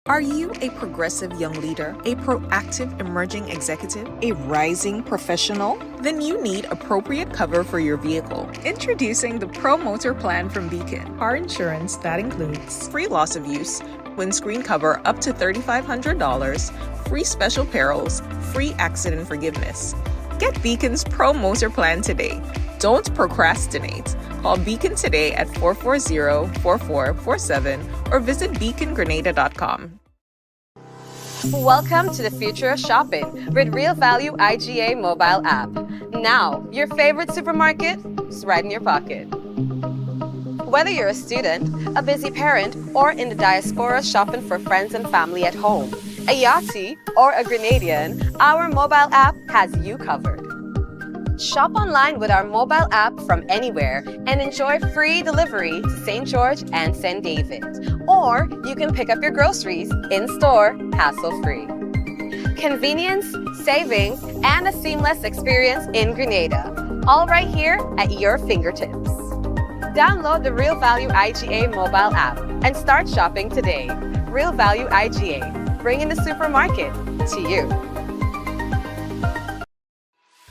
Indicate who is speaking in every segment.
Speaker 1: Are you a progressive young leader, a proactive emerging executive, a rising professional? Then you need appropriate cover for your vehicle. Introducing the Promotional plan from Beacon. Car insurance that includes free loss of use, windscreen cover up to $3,500, free special perils, free accident forgiveness. Get Beacon's Promotional plan today. Don't procrastinate. Call Beacon today at 440-4447 or visit beacongrenada.com.
Speaker 2: Welcome to the future of shopping with Real Value IGA mobile app. Now, your favorite supermarket is right in your pocket. Whether you're a student, a busy parent, or in the diaspora shopping for friends and family at home, a Yachty, or a Grenadian, our mobile app has you covered. Shop online with our mobile app from anywhere and enjoy free delivery to St. George and St. David. Or you can pick up your groceries in-store, hassle-free. Convenience, savings, and a seamless experience in Grenada. All right here at your fingertips. Download the Real Value IGA mobile app and start shopping today. Real Value IGA, bringing the supermarket to you.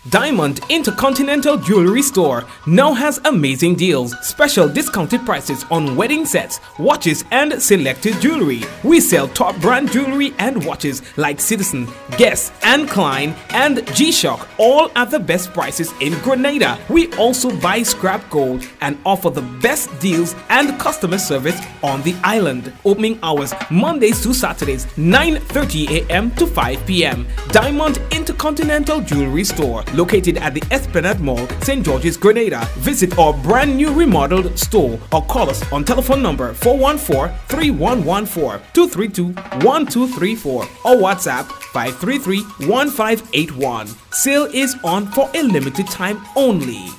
Speaker 3: Diamond Intercontinental Jewelry Store now has amazing deals, special discounted prices on wedding sets, watches, and selected jewelry. We sell top brand jewelry and watches like Citizen, Guess, and Klein, and G-Shock, all at the best prices in Grenada. We also buy scrap gold and offer the best deals and customer service on the island. Opening hours Mondays to Saturdays, 9:30 a.m. to 5 p.m. Diamond Intercontinental Jewelry Store, located at the Esplanade Mall, St. George's, Grenada. Visit our brand new remodeled store or call us on telephone number 414-3114, 232-1234 or WhatsApp 533-1581. Sale is on for a limited time only.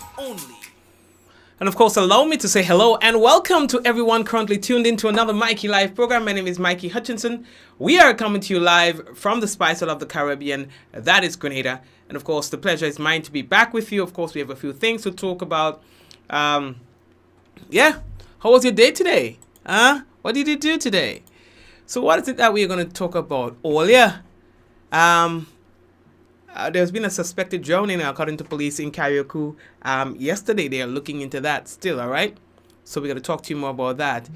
Speaker 3: And of course, allow me to say hello and welcome to everyone currently tuned into another Mikey Live program. My name is Mikey Hutchinson. We are coming to you live from the Spice of the Caribbean, that is Grenada. And of course, the pleasure is mine to be back with you. Of course, we have a few things to talk about. How was your day today? What did you do today? So what is it that we are going to talk about? Earlier, there's been a suspected drowning, according to police in Carriacou. Yesterday, they are looking into that still, all right? So we're going to talk to you more about that.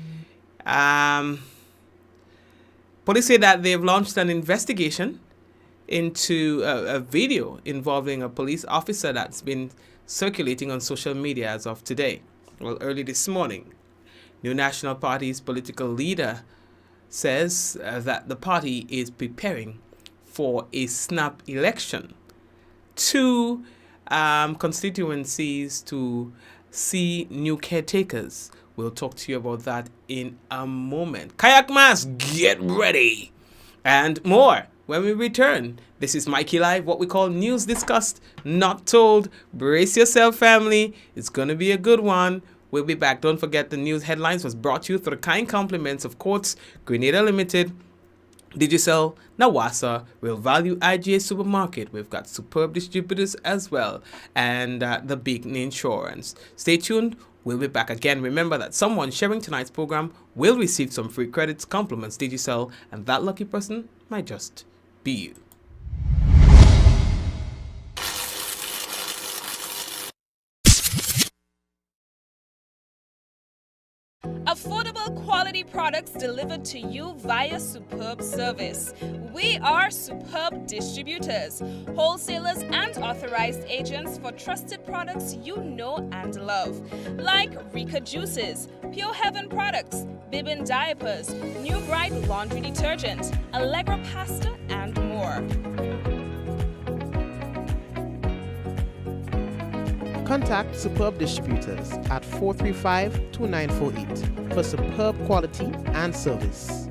Speaker 3: Police say that they've launched an investigation into a video involving a police officer that's been circulating on social media as of today. Well, early this morning, New National Party's political leader says that the party is preparing for a snap election. Two constituencies to see new caretakers. We'll talk to you about that in a moment. Kayak Mass, get ready! And more when we return. This is Mikey Live, what we call news discussed, not told. Brace yourself, family. It's going to be a good one. We'll be back. Don't forget the news headlines was brought to you through the kind compliments of Courts, Grenada Limited, Digicel, Nawasa, Real Value IGA Supermarket. We've got superb distributors as well, and the Beacon Insurance. Stay tuned. We'll be back again. Remember that someone sharing tonight's program will receive some free credits, compliments, Digicel, and that lucky person might just be you.
Speaker 4: Affordable quality products delivered to you via superb service. We are Superb Distributors, wholesalers and authorized agents for trusted products you know and love, like Rika Juices, Pure Heaven products, Bibbin diapers, New Bright laundry detergent, Allegra pasta, and more.
Speaker 5: Contact Superb Distributors at 435-2948 for superb quality and service.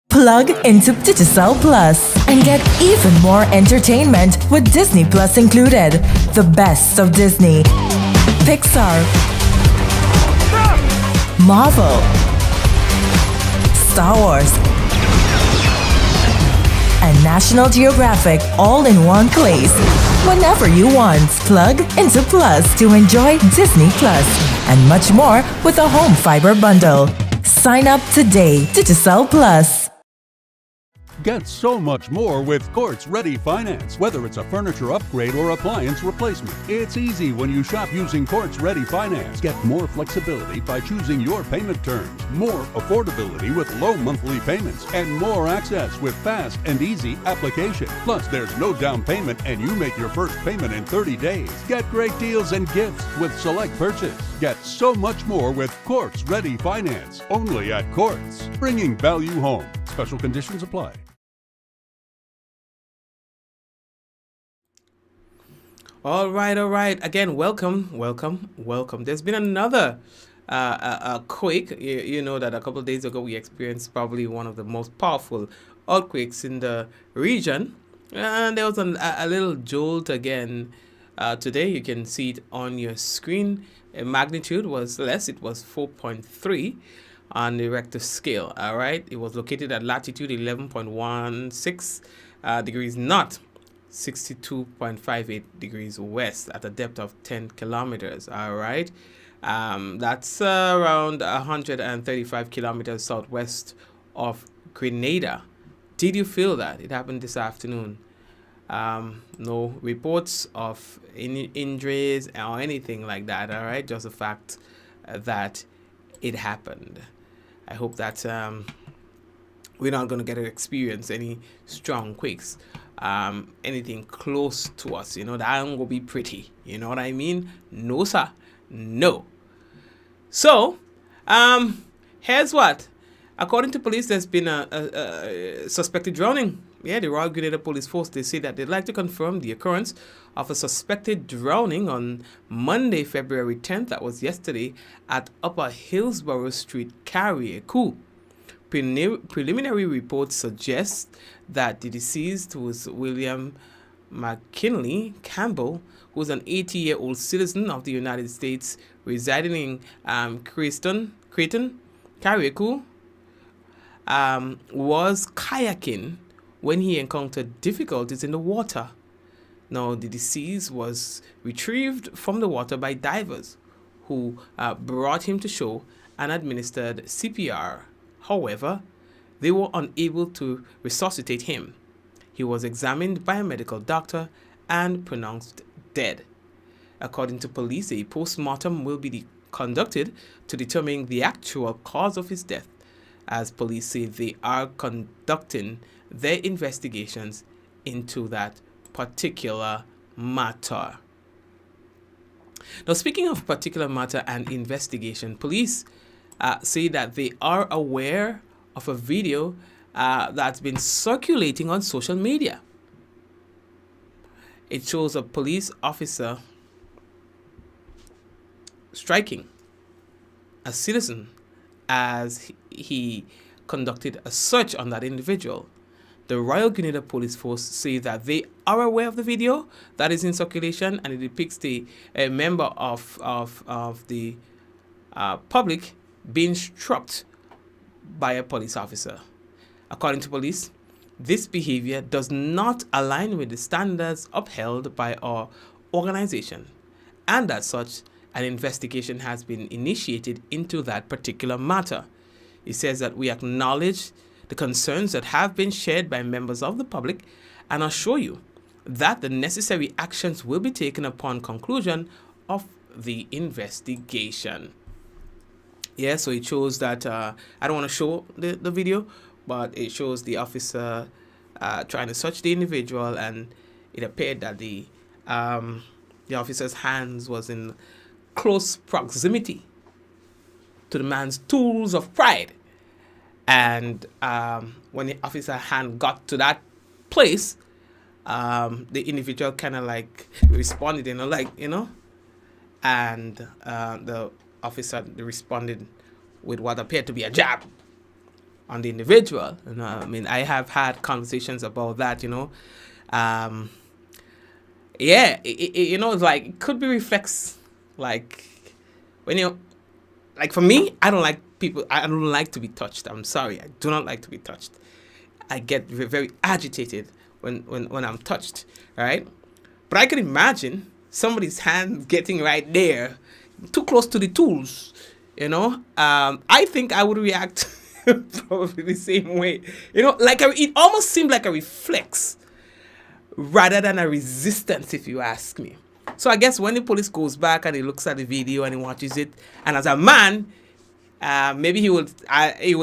Speaker 6: Plug into Digicel Plus and get even more entertainment with Disney Plus included. The best of Disney, Pixar, Marvel, Star Wars, and National Geographic all in one place. Whenever you want, plug into Plus to enjoy Disney Plus. and much more with a home fiber bundle. Sign up today. Digicel Plus.
Speaker 7: Get so much more with Quartz Ready Finance. Whether it's a furniture upgrade or appliance replacement, it's easy when you shop using Quartz Ready Finance. Get more flexibility by choosing your payment terms, more affordability with low monthly payments, and more access with fast and easy application. Plus, there's no down payment and you make your first payment in 30 days. Get great deals and gifts with select purchase. Get so much more with Quartz Ready Finance. Only at Quartz. Bringing value home. Special conditions apply.
Speaker 3: All right. Again, welcome. There's been another quake. You know that a couple of days ago we experienced probably one of the most powerful earthquakes in the region. And there was a little jolt again. Today you can see it on your screen. Magnitude was less. It was 4.3 on the Richter scale. All right. It was located at latitude 11.16 degrees north. 62.58 degrees west at a depth of 10 kilometers. All right. That's around 135 kilometers southwest of Grenada. Did you feel that? It happened this afternoon. No reports of any injuries or anything like that. All right. Just the fact that it happened. I hope that we're not going to get to experience any strong quakes. Anything close to us, that ain't gonna be pretty. You know what I mean? No, sir. No. So, here's what. According to police, there's been a suspected drowning. Yeah, the Royal Grenada Police Force, they say that they'd like to confirm the occurrence of a suspected drowning on Monday, February 10th, that was yesterday, at Upper Hillsborough Street, Carriacou. Preliminary reports suggest that the deceased was William McKinley Campbell, who was an 80-year-old citizen of the United States residing in Creighton, Carriacou, was kayaking when he encountered difficulties in the water. Now, the deceased was retrieved from the water by divers who brought him to shore and administered CPR. However, they were unable to resuscitate him. He was examined by a medical doctor and pronounced dead. According to police, a post-mortem will be conducted to determine the actual cause of his death, as police say they are conducting their investigations into that particular matter. Now, speaking of particular matter and investigation, police say that they are aware of a video that's been circulating on social media. It shows a police officer striking a citizen as he conducted a search on that individual. The Royal Grenada Police Force say that they are aware of the video that is in circulation, and it depicts a member of the public being struck by a police officer. According to police, this behavior does not align with the standards upheld by our organization, and as such, an investigation has been initiated into that particular matter. It says that we acknowledge the concerns that have been shared by members of the public and assure you that the necessary actions will be taken upon conclusion of the investigation. Yeah, so it shows that, I don't want to show the video, but it shows the officer trying to search the individual, and it appeared that the officer's hands was in close proximity to the man's tools of pride. And when the officer's hand got to that place, the individual kind of like responded, and the officer responded with what appeared to be a jab on the individual. I have had conversations about that, it's like, it could be reflex, like, when like, for me, I don't like to be touched. I'm sorry, I do not like to be touched. I get very agitated when I'm touched, right? But I can imagine somebody's hand getting right there, too close to the tools, I think I would react probably the same way. It almost seemed like a reflex rather than a resistance, if you ask me. So I guess when the police goes back and he looks at the video and he watches it, and as a man, maybe he would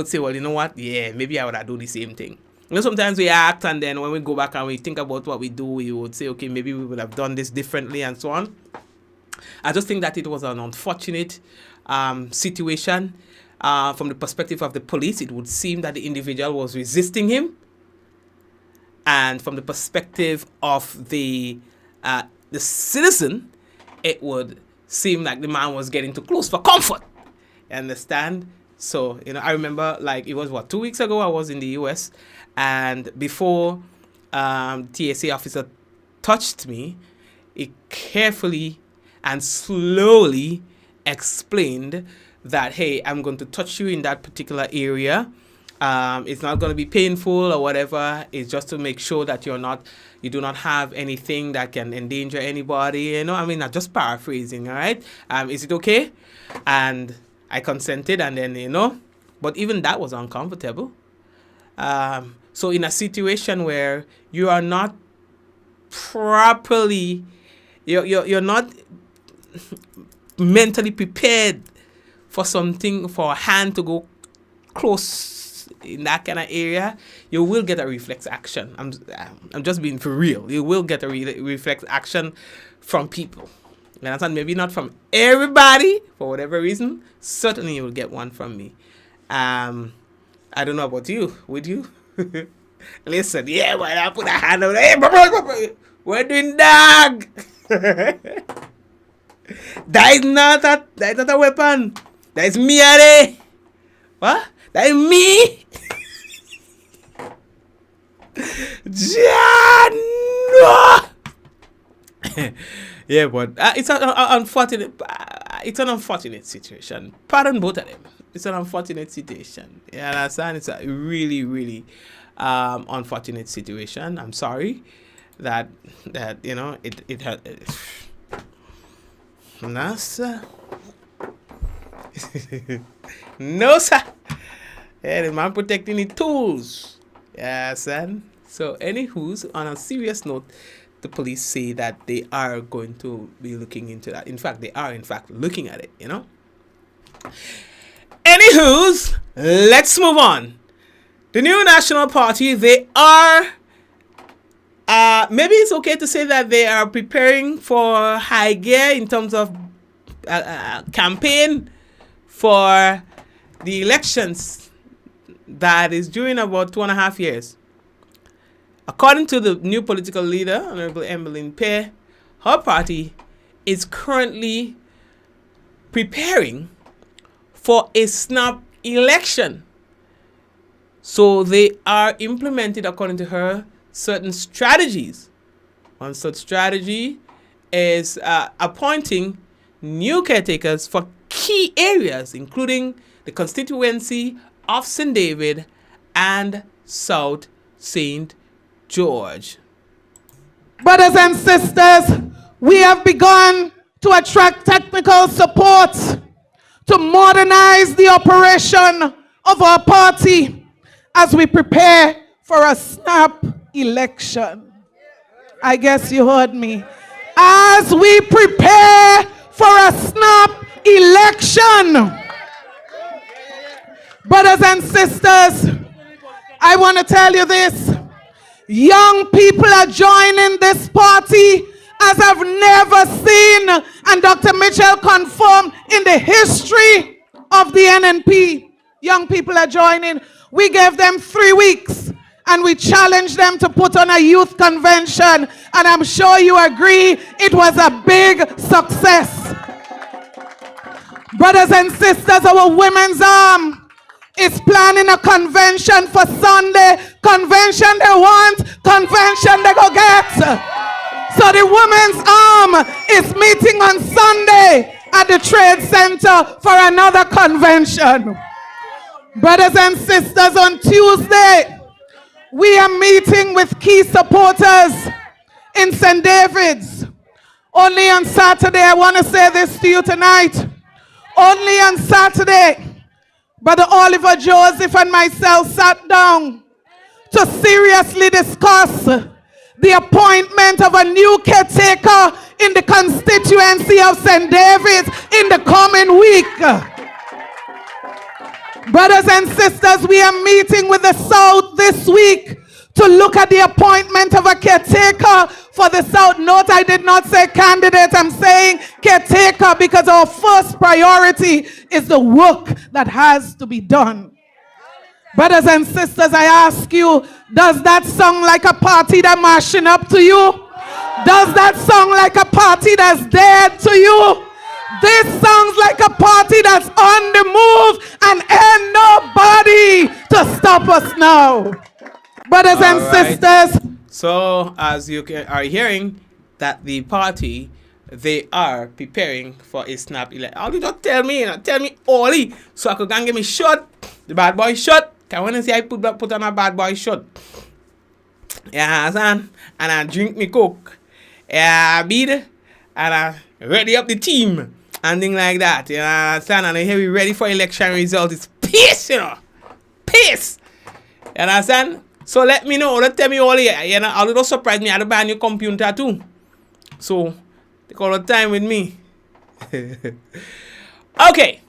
Speaker 3: say, well, you know what? Yeah, maybe I would have done the same thing. Sometimes we act, and then when we go back and we think about what we do, we would say, okay, maybe we would have done this differently and so on. I just think that it was an unfortunate situation. From the perspective of the police, it would seem that the individual was resisting him. And from the perspective of the citizen, it would seem like the man was getting too close for comfort. You understand? So, I remember, it was, 2 weeks ago, I was in the US, and before TSA officer touched me, he carefully and slowly explained that, hey, I'm going to touch you in that particular area. It's not going to be painful or whatever. It's just to make sure that you do not have anything that can endanger anybody. I'm just paraphrasing, all right? Is it okay? And I consented, and then, but even that was uncomfortable. So in a situation where you are not properly, you're not mentally prepared for a hand to go close in that kind of area, you will get a reflex action. I'm just being for real. You will get a reflex action from people. You understand? Maybe not from everybody, for whatever reason. Certainly you will get one from me. I don't know about you. Would you? Listen, yeah, but I put a hand on it. We're doing dog. That is not a weapon. That is me, are. What? That is me. John, no. Yeah, but it's an unfortunate situation. Pardon both of them. It's an unfortunate situation. You understand? It's a really, really unfortunate situation. I'm sorry that it had. No, sir. No, sir. Yeah, the man protecting the tools. Yeah, son. So, anywho's, on a serious note, the police say that they are going to be looking into that. In fact, they are, looking at it, Anywho's, let's move on. The new National Party, they are, maybe it's okay to say that they are preparing for high gear in terms of campaign for the elections that is due in about 2.5 years. According to the new political leader, Honorable Emmeline Pear, her party is currently preparing for a snap election. So they are implementing, according to her, certain strategies. One such strategy is appointing new caretakers for key areas, including the constituency of St. David and South St. George.
Speaker 8: Brothers and sisters, we have begun to attract technical support to modernize the operation of our party as we prepare for a snap election. I guess you heard me. As we prepare for a snap election. Brothers and sisters, I want to tell you this. Young people are joining this party as I've never seen, and Dr. Mitchell confirmed in the history of the NNP. Young people are joining. We gave them 3 weeks and we challenged them to put on a youth convention, and I'm sure you agree it was a big success. Brothers and sisters, our women's arm is planning a convention for Sunday. Convention they want, convention they go get. So the women's arm is meeting on Sunday at the Trade Center for another convention. Brothers and sisters, on Tuesday, we are meeting with key supporters in St. David's. Only on Saturday, I want to say this to you tonight. Only on Saturday, Brother Oliver Joseph and myself sat down to seriously discuss the appointment of a new caretaker in the constituency of St. David's in the coming week. Brothers and sisters, we are meeting with the South this week to look at the appointment of a caretaker for the South. Note, I did not say candidate, I'm saying caretaker, because our first priority is the work that has to be done. Brothers and sisters, I ask you, does that sound like a party that's marching up to you? Does that sound like a party that's dead to you? This sounds like a party that's on the move, and ain't nobody to stop us now. Brothers and sisters.
Speaker 3: So, as you are hearing, that the party, they are preparing for a snap election. All you just tell me only, so I could go and give me shot, the bad boy shot. Can when I say I put on a bad boy shot? Yeah, son. And I drink me coke. Yeah, beat, and I ready up the team. And things like that, you know, understand? And here we ready for election result. It's peace, you know. Peace. You understand? So let me know. Don't tell me all here. You know, I'll just surprise me. I had to buy a new computer too. So take all the time with me. Okay.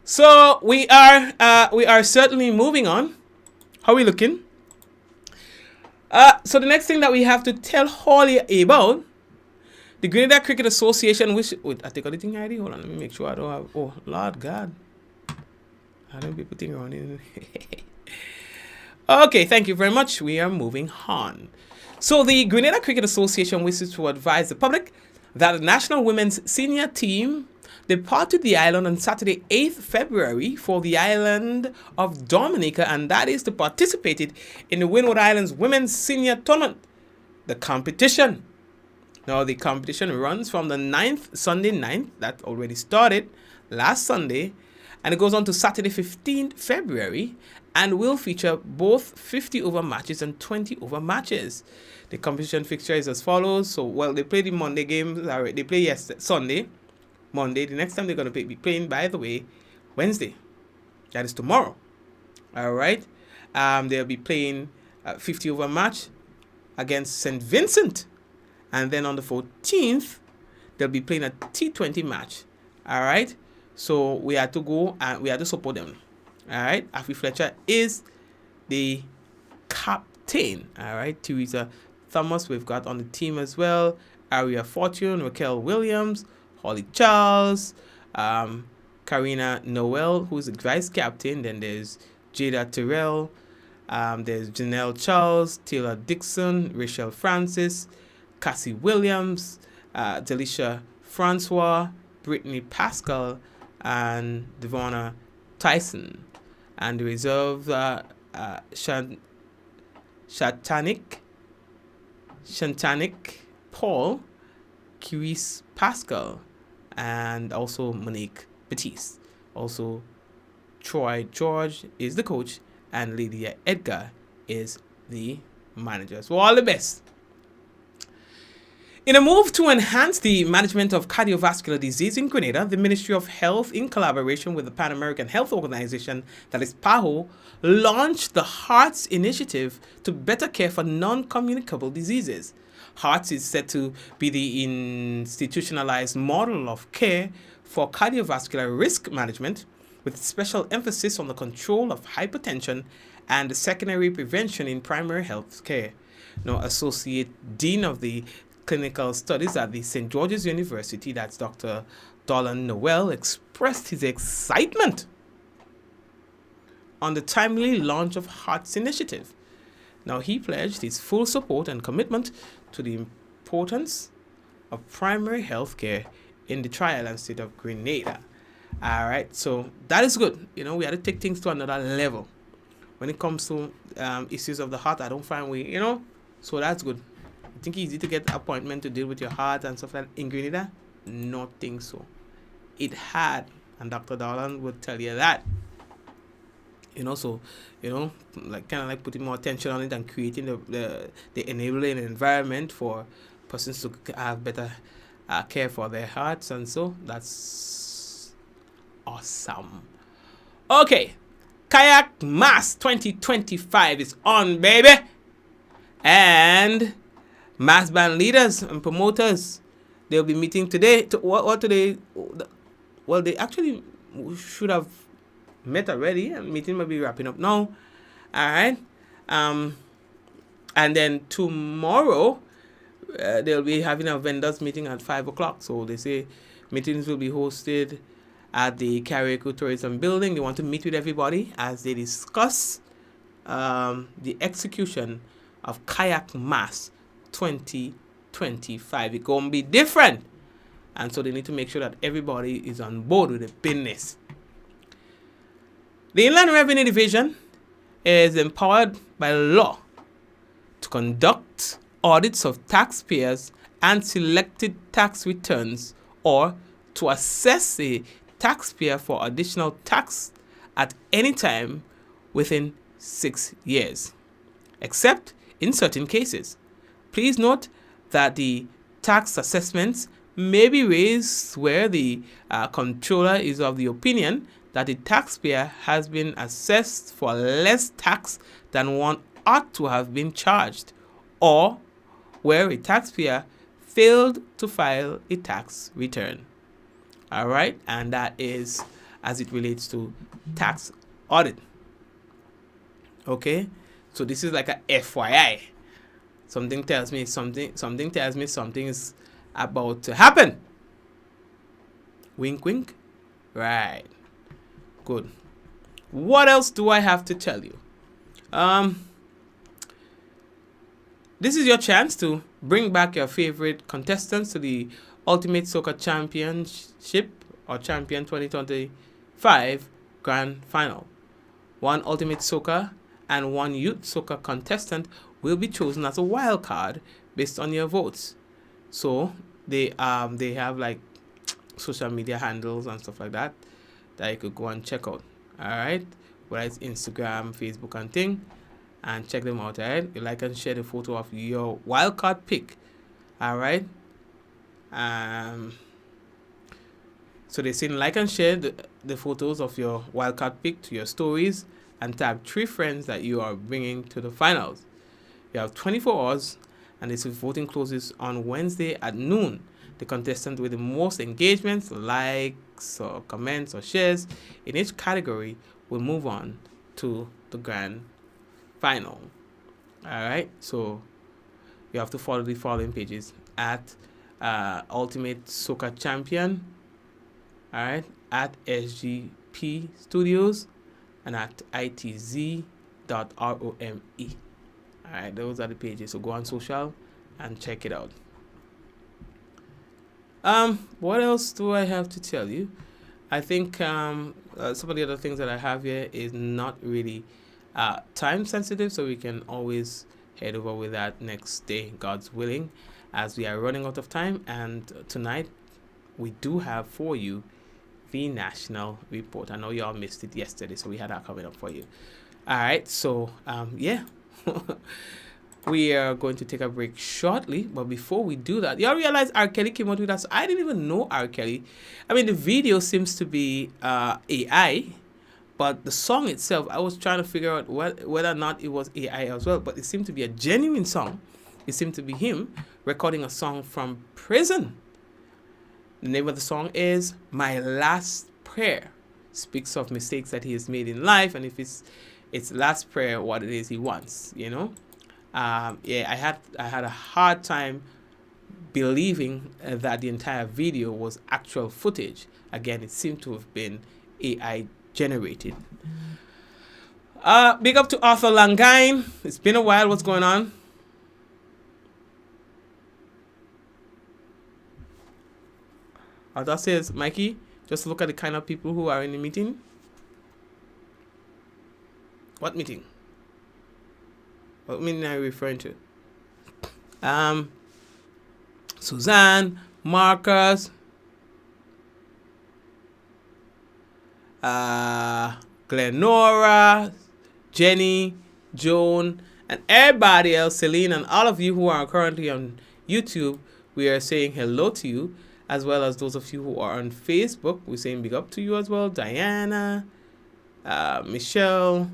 Speaker 3: So we are certainly moving on. How are we looking? So the next thing that we have to tell Holly about, the Grenada Cricket Association, which... Wait, I take all the thing ID. Hold on, let me make sure I don't have... Oh, Lord God. I don't be putting on in. Okay, thank you very much. We are moving on. So the Grenada Cricket Association wishes to advise the public that the national women's senior team departed the island on Saturday, 8th February for the island of Dominica, and that is to participate in the Windward Islands Women's Senior Tournament, the competition. Now, the competition runs from the 9th, Sunday 9th, that already started last Sunday, and it goes on to Saturday, 15th February, and will feature both 50 over matches and 20 over matches. The competition fixture is as follows. So, well, they play the Monday games, they play Sunday, Monday. The next time they're going to be playing, by the way, Wednesday. That is tomorrow. All right. They'll be playing 50 over match against St. Vincent. And then on the 14th, they'll be playing a T20 match. All right. So we had to go and we had to support them. All right. Afi Fletcher is the captain. All right. Teresa Thomas, we've got on the team as well. Aria Fortune, Raquel Williams, Holly Charles, Karina Noel, who's the vice captain. Then there's Jada Terrell. There's Janelle Charles, Taylor Dixon, Rachel Francis, Cassie Williams, Delisha Francois, Brittany Pascal, and Devonna Tyson. And the reserve, Shantanik Paul, Kiris Pascal, and also Monique Batiste. Also, Troy George is the coach, and Lydia Edgar is the manager. So all the best. In a move to enhance the management of cardiovascular disease in Grenada, the Ministry of Health, in collaboration with the Pan American Health Organization, that is PAHO, launched the HEARTS initiative to better care for non-communicable diseases. HEARTS is said to be the institutionalized model of care for cardiovascular risk management, with special emphasis on the control of hypertension and secondary prevention in primary health care. Now, Associate Dean of the Clinical Studies at the St. George's University, that's Dr. Dolan Noel, expressed his excitement on the timely launch of HEARTS initiative. Now, he pledged his full support and commitment to the importance of primary health care in the Tri-Island state of Grenada. All right, so that is good. You know, we had to take things to another level. When it comes to issues of the heart, I don't find we, you know, so that's good. I think it's easy to get an appointment to deal with your heart and stuff like that. In Grenada, not think so. It had, and Dr. Darlan would tell you that. You know, so, you know, like kind of like putting more attention on it and creating the enabling environment for persons to have better care for their hearts, and so that's awesome. Okay, Kayak Mass 2025 is on, baby. And mass band leaders and promoters, they'll be meeting today. What today? Well, they actually should have met already. And meeting might be wrapping up now. All right. And then tomorrow, they'll be having a vendors meeting at 5 o'clock. So they say meetings will be hosted at the Karaoke Tourism Building. They want to meet with everybody as they discuss the execution of Kayak Mass 2025. It's going to be different. And so they need to make sure that everybody is on board with the business. The Inland Revenue Division is empowered by law to conduct audits of taxpayers and selected tax returns, or to assess a taxpayer for additional tax at any time within 6 years, except in certain cases. Please note that the tax assessments may be raised where the controller is of the opinion that the taxpayer has been assessed for less tax than one ought to have been charged, or where a taxpayer failed to file a tax return. All right, and that is as it relates to tax audit. Okay, so this is like a FYI. Something tells me something is about to happen. Wink, wink. Right. Good. What else do I have to tell you? This is your chance to bring back your favorite contestants to the Ultimate Soca Championship or Champion 2025 Grand Final. One Ultimate Soca and one Youth Soca contestant will be chosen as a wild card based on your votes. So they have like social media handles and stuff like that you could go and check out. Alright, whether it's Instagram, Facebook and thing, and check them out. Alright, you like and share the photo of your wildcard pick. Alright, so they say like and share the photos of your wildcard pick to your stories and tag 3 friends that you are bringing to the finals. You have 24 hours, and this voting closes on Wednesday at noon. The contestant with the most engagements, likes or comments or shares in each category will move on to the grand final. Alright, so you have to follow the following pages at Ultimate Soca Champion, alright, at SGP Studios, and at itz.rome. Alright, those are the pages. So go on social and check it out. What else do I have to tell you? I think some of the other things that I have here is not really time sensitive, so we can always head over with that next day, God's willing, as we are running out of time. And tonight we do have for you the national report. I know y'all missed it yesterday, so we had that coming up for you. All right, so yeah. We are going to take a break shortly, but before we do that, y'all realize R. Kelly came out with us. I didn't even know R. Kelly. I mean, the video seems to be AI, but the song itself, I was trying to figure out whether or not it was AI as well, but it seemed to be a genuine song. It seemed to be him recording a song from prison. The name of the song is My Last Prayer. Speaks of mistakes that he has made in life, and if it's last prayer, what it is he wants, you know. Yeah, I had a hard time believing that the entire video was actual footage. Again, it seemed to have been AI generated. Big up to Arthur Langine. It's been a while. What's going on? Arthur says, Mikey, just look at the kind of people who are in the meeting. What meeting? What meeting are you referring to? Suzanne, Marcus, Glenora, Jenny, Joan, and everybody else, Celine, and all of you who are currently on YouTube. We are saying hello to you.
Speaker 9: as well as those of you who are on Facebook. We're saying big up to you as well. Diana, Michelle,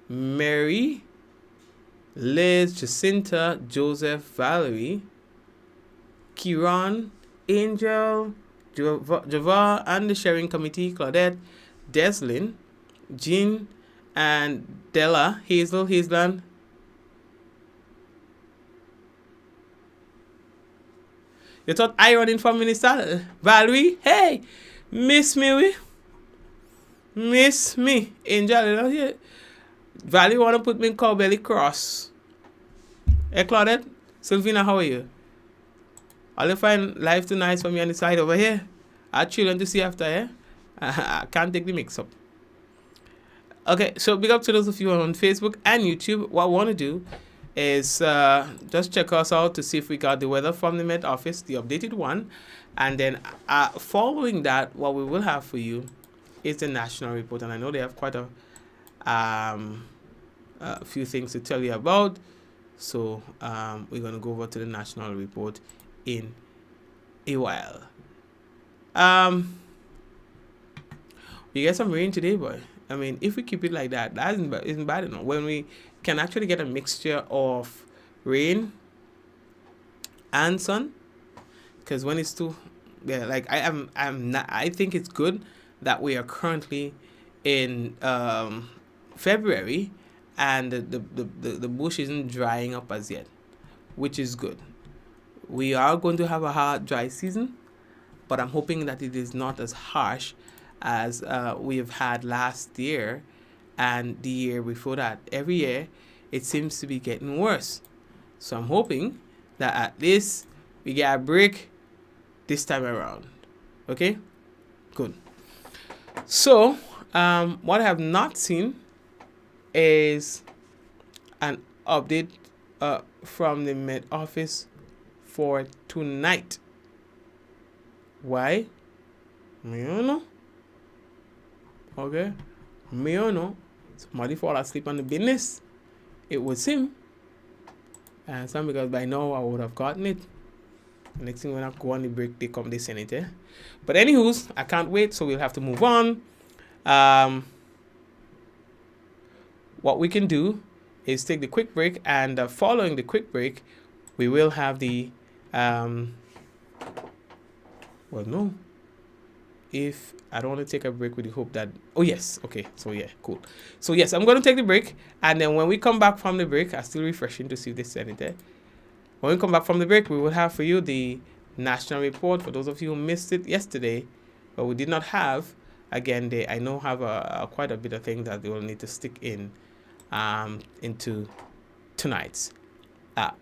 Speaker 9: Mary, Liz, Jacinta, Joseph, Valerie, Kiran, Angel, Java, and the sharing committee, Claudette, Deslin, Jean, and Della, Hazelland. You thought I running for minister? Valerie, hey, miss me. Angel, you know here. Valerie want to put me in Cowbelly Cross. Hey, Claudette, Sylvina, how are you? I'll find life too nice for me on the side over here. Our children to see after, eh? I can't take the mix up. Okay, so big up to those of you on Facebook and YouTube. What I want to do is just check us out to see if we got the weather from the Met Office, the updated one. And then following that, what we will have for you is the national report. And I know they have quite a few things to tell you about. So we're going to go over to the national report in a while. We get some rain today, boy. I mean, if we keep it like that, that isn't bad enough. When we can actually get a mixture of rain and sun, because when it's too, yeah, like I think it's good that we are currently in February and the bush isn't drying up as yet, which is good. We are going to have a hard, dry season, but I'm hoping that it is not as harsh as we have had last year and the year before that. Every year, it seems to be getting worse. So I'm hoping that at least we get a break this time around. Okay? Good. So, what I have not seen is an update from the Met Office for tonight. Why? Me don't know. Okay? Me don't know. Somebody fall asleep on the business. It would seem. And some because by now I would have gotten it. Next thing when I go on the break, they send it, eh? But anywho's, I can't wait, so we'll have to move on. What we can do is take the quick break, and following the quick break, we will have the well, no. If I don't want to take a break with the hope that... Oh, yes. Okay. So, yeah. Cool. So, yes, I'm going to take the break. And then when we come back from the break, I'm still refreshing to see if they send it there. When we come back from the break, we will have for you the national report. For those of you who missed it yesterday, but we did not have, again, they I know have quite a bit of things that they will need to stick in into tonight's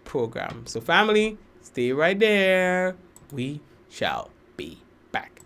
Speaker 9: program. So, family, stay right there. We shall be back.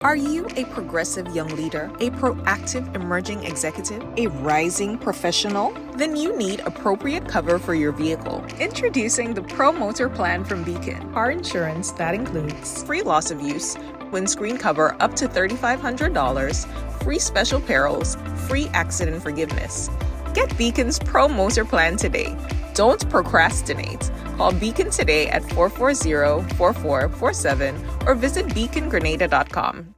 Speaker 1: Are you a progressive young leader, a proactive emerging executive, a rising professional? Then you need appropriate cover for your vehicle. Introducing the Promotor plan from Beacon. Car insurance that includes free loss of use, windscreen cover up to $3,500, free special perils, free accident forgiveness. Get Beacon's Promotor plan today. Don't procrastinate. Call Beacon today at 440-4447 or visit beacongrenada.com.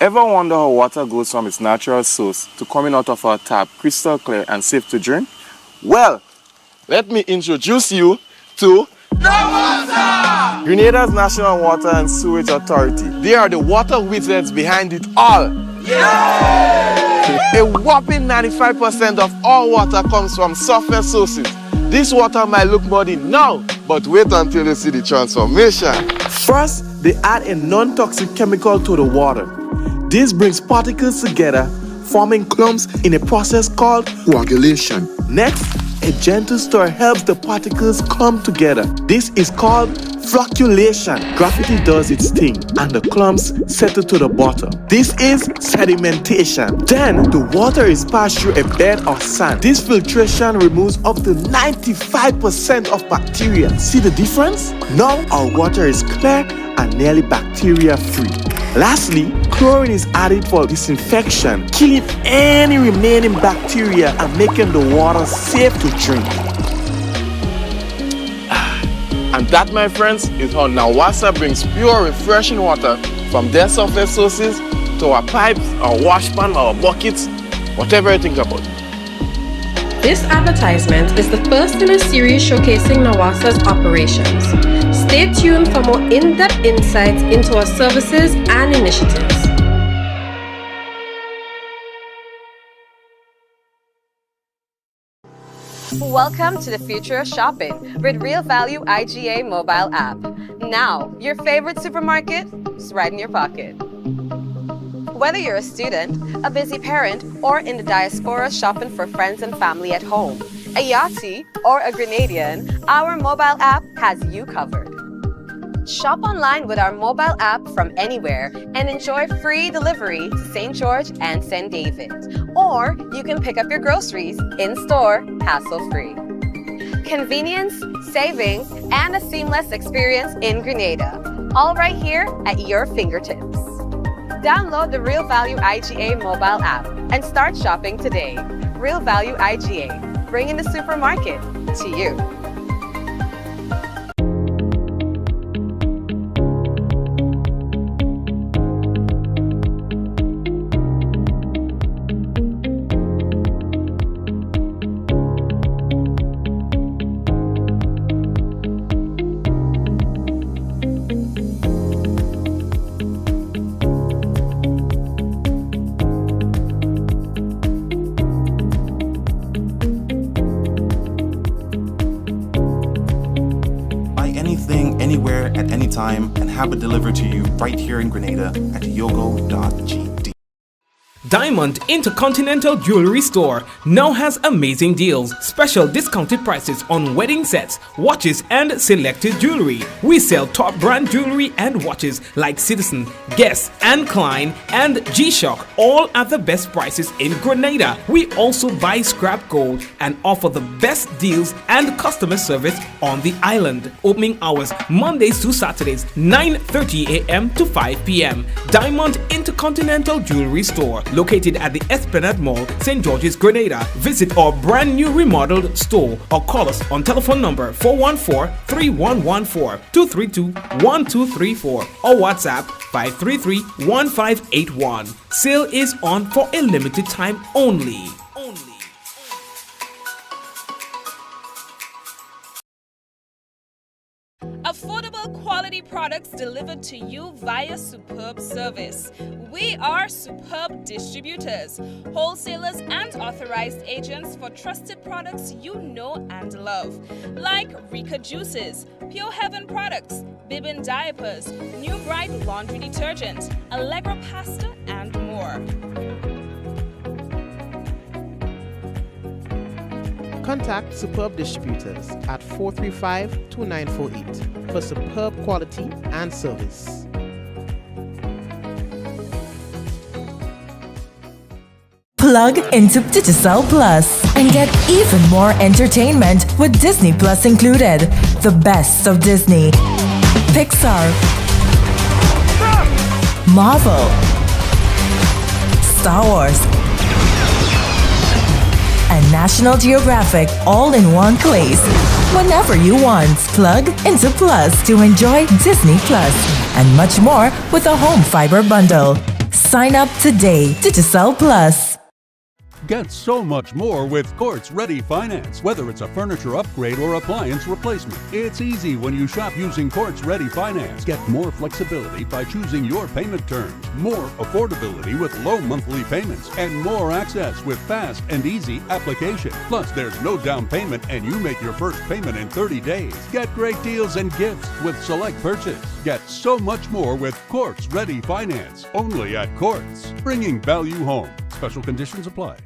Speaker 10: Ever wonder how water goes from its natural source to coming out of our tap crystal clear and safe to drink? Well, let me introduce you to the water! Grenada's National Water and Sewage Authority. They are the water wizards behind it all. A whopping 95% of all water comes from surface sources. This water might look muddy now, but wait until you see the transformation. First, they add a non-toxic chemical to the water. This brings particles together, forming clumps in a process called coagulation. Next, a gentle stir helps the particles come together. This is called flocculation. Gravity does its thing, and the clumps settle to the bottom. This is sedimentation. Then, the water is passed through a bed of sand. This filtration removes up to 95% of bacteria. See the difference? Now, our water is clear and nearly bacteria-free. Lastly, chlorine is added for disinfection, killing any remaining bacteria and making the water safe to drink. And that, my friends, is how Nawasa brings pure, refreshing water from their surface sources to our pipes, our wash pan, our buckets, whatever you think about.
Speaker 11: This advertisement is the first in a series showcasing Nawasa's operations. Stay tuned for more in-depth insights into our services and initiatives.
Speaker 2: Welcome to the future of shopping with Real Value IGA mobile app. Now, your favorite supermarket is right in your pocket. Whether you're a student, a busy parent, or in the diaspora shopping for friends and family at home, a Yachty, or a Grenadian, our mobile app has you covered. Shop online with our mobile app from anywhere and enjoy free delivery to St. George and St. David. Or you can pick up your groceries in-store, hassle-free. Convenience, savings, and a seamless experience in Grenada. All right here at your fingertips. Download the Real Value IGA mobile app and start shopping today. Real Value IGA, bringing the supermarket to you.
Speaker 12: Anywhere at any time and have it delivered to you right here in Grenada at yogo.gd.
Speaker 3: Diamond Intercontinental Jewelry Store now has amazing deals, special discounted prices on wedding sets, watches and selected jewelry. We sell top brand jewelry and watches like Citizen, Guess and Klein and G-Shock, all at the best prices in Grenada. We also buy scrap gold and offer the best deals and customer service on the island. Opening hours Mondays to Saturdays 9:30 a.m. to 5 p.m. Diamond Intercontinental Jewelry Store, located at the Esplanade Mall, St. George's, Grenada. Visit our brand new remodeled store or call us on telephone number 414-3114, 232-1234 or WhatsApp 533-1581. Sale is on for a limited time only.
Speaker 4: Affordable quality products delivered to you via superb service. We are superb distributors, wholesalers and authorized agents for trusted products you know and love, like Rika Juices, Pure Heaven products, Bibin diapers, New Bright laundry detergent, Allegra pasta and more.
Speaker 5: Contact Superb Distributors at 435-2948 for superb quality and service.
Speaker 6: Plug into Digicel Plus and get even more entertainment with Disney Plus included. The best of Disney, Pixar, Marvel, Star Wars, and National Geographic all in one place. Whenever you want, plug into Plus to enjoy Disney Plus and much more with a home fiber bundle. Sign up today. Digicel Plus.
Speaker 7: Get so much more with Quartz Ready Finance. Whether it's a furniture upgrade or appliance replacement, it's easy when you shop using Quartz Ready Finance. Get more flexibility by choosing your payment terms, more affordability with low monthly payments, and more access with fast and easy application. Plus, there's no down payment and you make your first payment in 30 days. Get great deals and gifts with select purchase. Get so much more with Quartz Ready Finance. Only at Quartz. Bringing value home. Special conditions apply.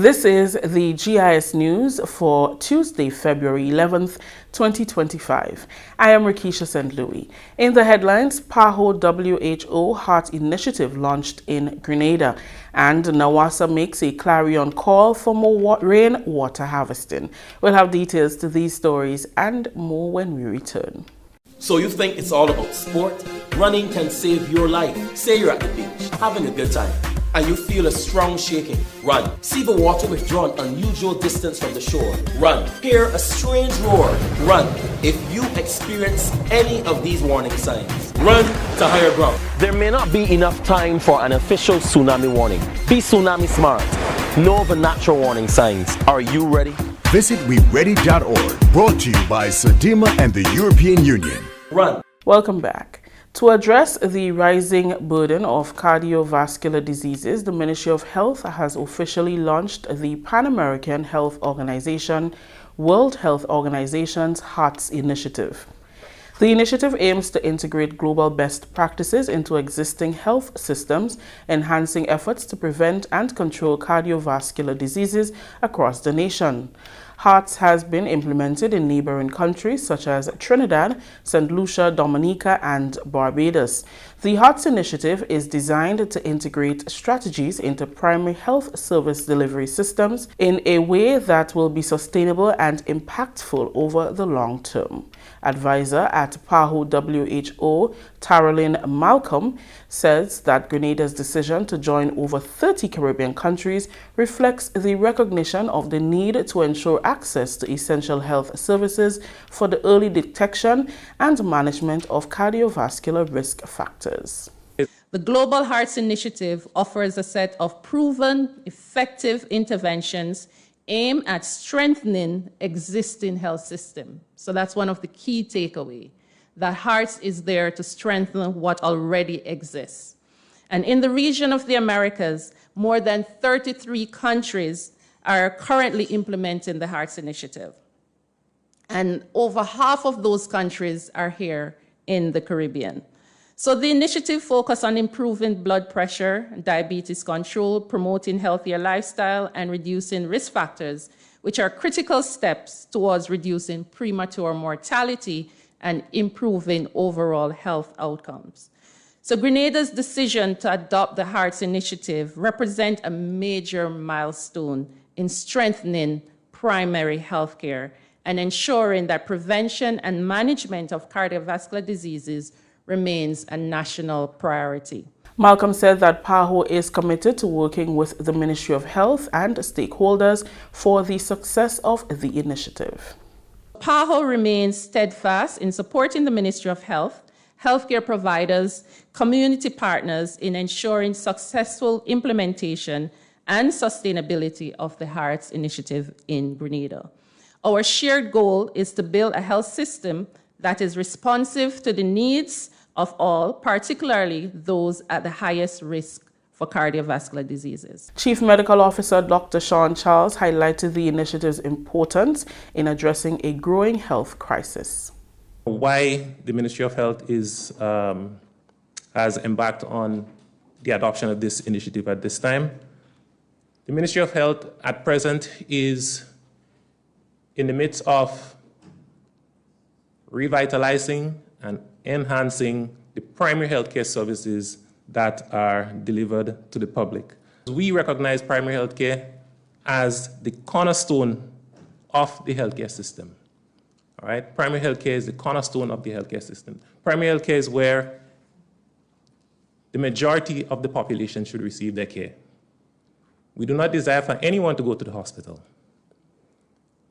Speaker 13: This is the GIS News for Tuesday, February 11th, 2025. I am Rakisha St. Louis. In the headlines, PAHO WHO Heart Initiative launched in Grenada, and NAWASA makes a clarion call for more rainwater harvesting. We'll have details to these stories and more when we return.
Speaker 14: So you think it's all about sport? Running can save your life. Say you're at the beach, having a good time, and you feel a strong shaking. Run. See the water withdraw an unusual distance from the shore. Run. Hear a strange roar. Run. If you experience any of these warning signs, run to higher ground.
Speaker 15: There may not be enough time for an official tsunami warning. Be tsunami smart. Know the natural warning signs. Are you ready?
Speaker 16: Visit weready.org, brought to you by SEDIMA and the European Union.
Speaker 14: Run.
Speaker 13: Welcome back. To address the rising burden of cardiovascular diseases, the Ministry of Health has officially launched the Pan-American Health Organization, World Health Organization's Hearts Initiative. The initiative aims to integrate global best practices into existing health systems, enhancing efforts to prevent and control cardiovascular diseases across the nation. Hearts has been implemented in neighboring countries such as Trinidad, St. Lucia, Dominica, and Barbados. The Hearts initiative is designed to integrate strategies into primary health service delivery systems in a way that will be sustainable and impactful over the long term. Advisor at PAHO WHO, Taralyn Malcolm, says that Grenada's decision to join over 30 Caribbean countries reflects the recognition of the need to ensure access to essential health services for the early detection and management of cardiovascular risk factors.
Speaker 17: The Global Hearts Initiative offers a set of proven, effective interventions aimed at strengthening existing health system. So that's one of the key takeaways, that Hearts is there to strengthen what already exists. And in the region of the Americas, more than 33 countries are currently implementing the Hearts Initiative. And over half of those countries are here in the Caribbean. So the initiative focuses on improving blood pressure, diabetes control, promoting healthier lifestyle, and reducing risk factors, which are critical steps towards reducing premature mortality and improving overall health outcomes. So Grenada's decision to adopt the Hearts Initiative represents a major milestone in strengthening primary health care and ensuring that prevention and management of cardiovascular diseases remains a national priority.
Speaker 13: Malcolm said that PAHO is committed to working with the Ministry of Health and stakeholders for the success of the initiative.
Speaker 17: PAHO remains steadfast in supporting the Ministry of Health, healthcare providers, community partners in ensuring successful implementation and sustainability of the Hearts Initiative in Grenada. Our shared goal is to build a health system that is responsive to the needs of all, particularly those at the highest risk for cardiovascular diseases.
Speaker 13: Chief Medical Officer Dr. Sean Charles highlighted the initiative's importance in addressing a growing health crisis.
Speaker 18: Why the Ministry of Health has embarked on the adoption of this initiative at this time. The Ministry of Health at present is in the midst of revitalizing and enhancing the primary healthcare services that are delivered to the public. We recognize primary healthcare as the cornerstone of the healthcare system. All right? Primary healthcare is the cornerstone of the healthcare system. Primary healthcare is where the majority of the population should receive their care. We do not desire for anyone to go to the hospital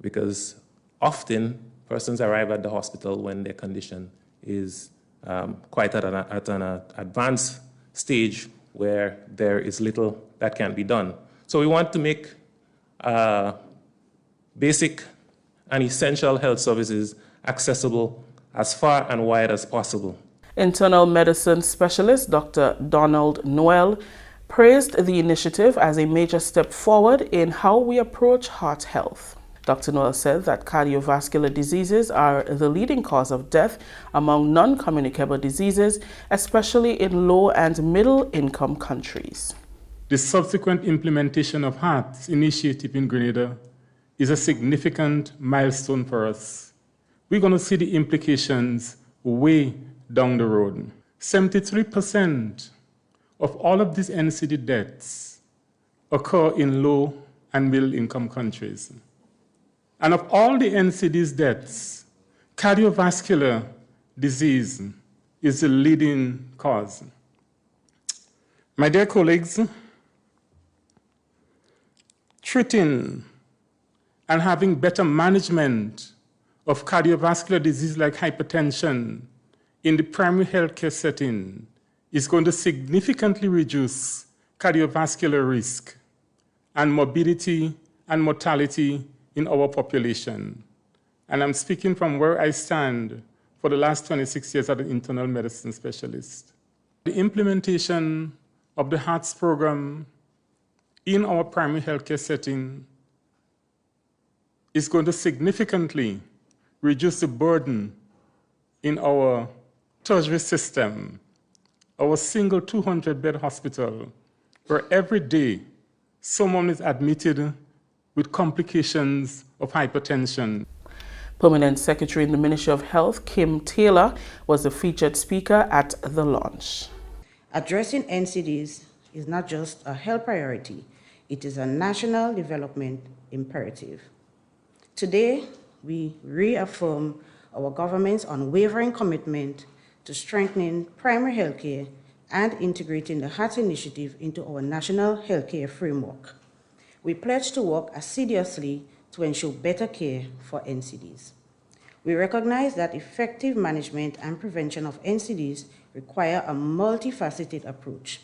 Speaker 18: because often persons arrive at the hospital when their condition is quite at an advanced stage where there is little that can be done. So we want to make basic and essential health services accessible as far and wide as possible.
Speaker 13: Internal medicine specialist Dr. Donald Noel praised the initiative as a major step forward in how we approach heart health. Dr. Noel said that cardiovascular diseases are the leading cause of death among non-communicable diseases, especially in low and middle income countries.
Speaker 19: The subsequent implementation of HEART's initiative in Grenada is a significant milestone for us. We're going to see the implications way down the road. 73% of all of these NCD deaths occur in low and middle income countries. And of all the NCD's deaths, cardiovascular disease is the leading cause. My dear colleagues, treating and having better management of cardiovascular disease like hypertension in the primary healthcare setting is going to significantly reduce cardiovascular risk and morbidity and mortality in our population. And I'm speaking from where I stand for the last 26 years as an internal medicine specialist. The implementation of the HEARTS program in our primary healthcare setting is going to significantly reduce the burden in our tertiary system, our single 200-bed hospital, where every day someone is admitted with complications of hypertension.
Speaker 13: Permanent Secretary in the Ministry of Health, Kim Taylor, was the featured speaker at the launch.
Speaker 20: Addressing NCDs is not just a health priority, it is a national development imperative. Today, we reaffirm our government's unwavering commitment to strengthening primary healthcare and integrating the HEARTS initiative into our national healthcare framework. We pledge to work assiduously to ensure better care for NCDs. We recognize that effective management and prevention of NCDs require a multifaceted approach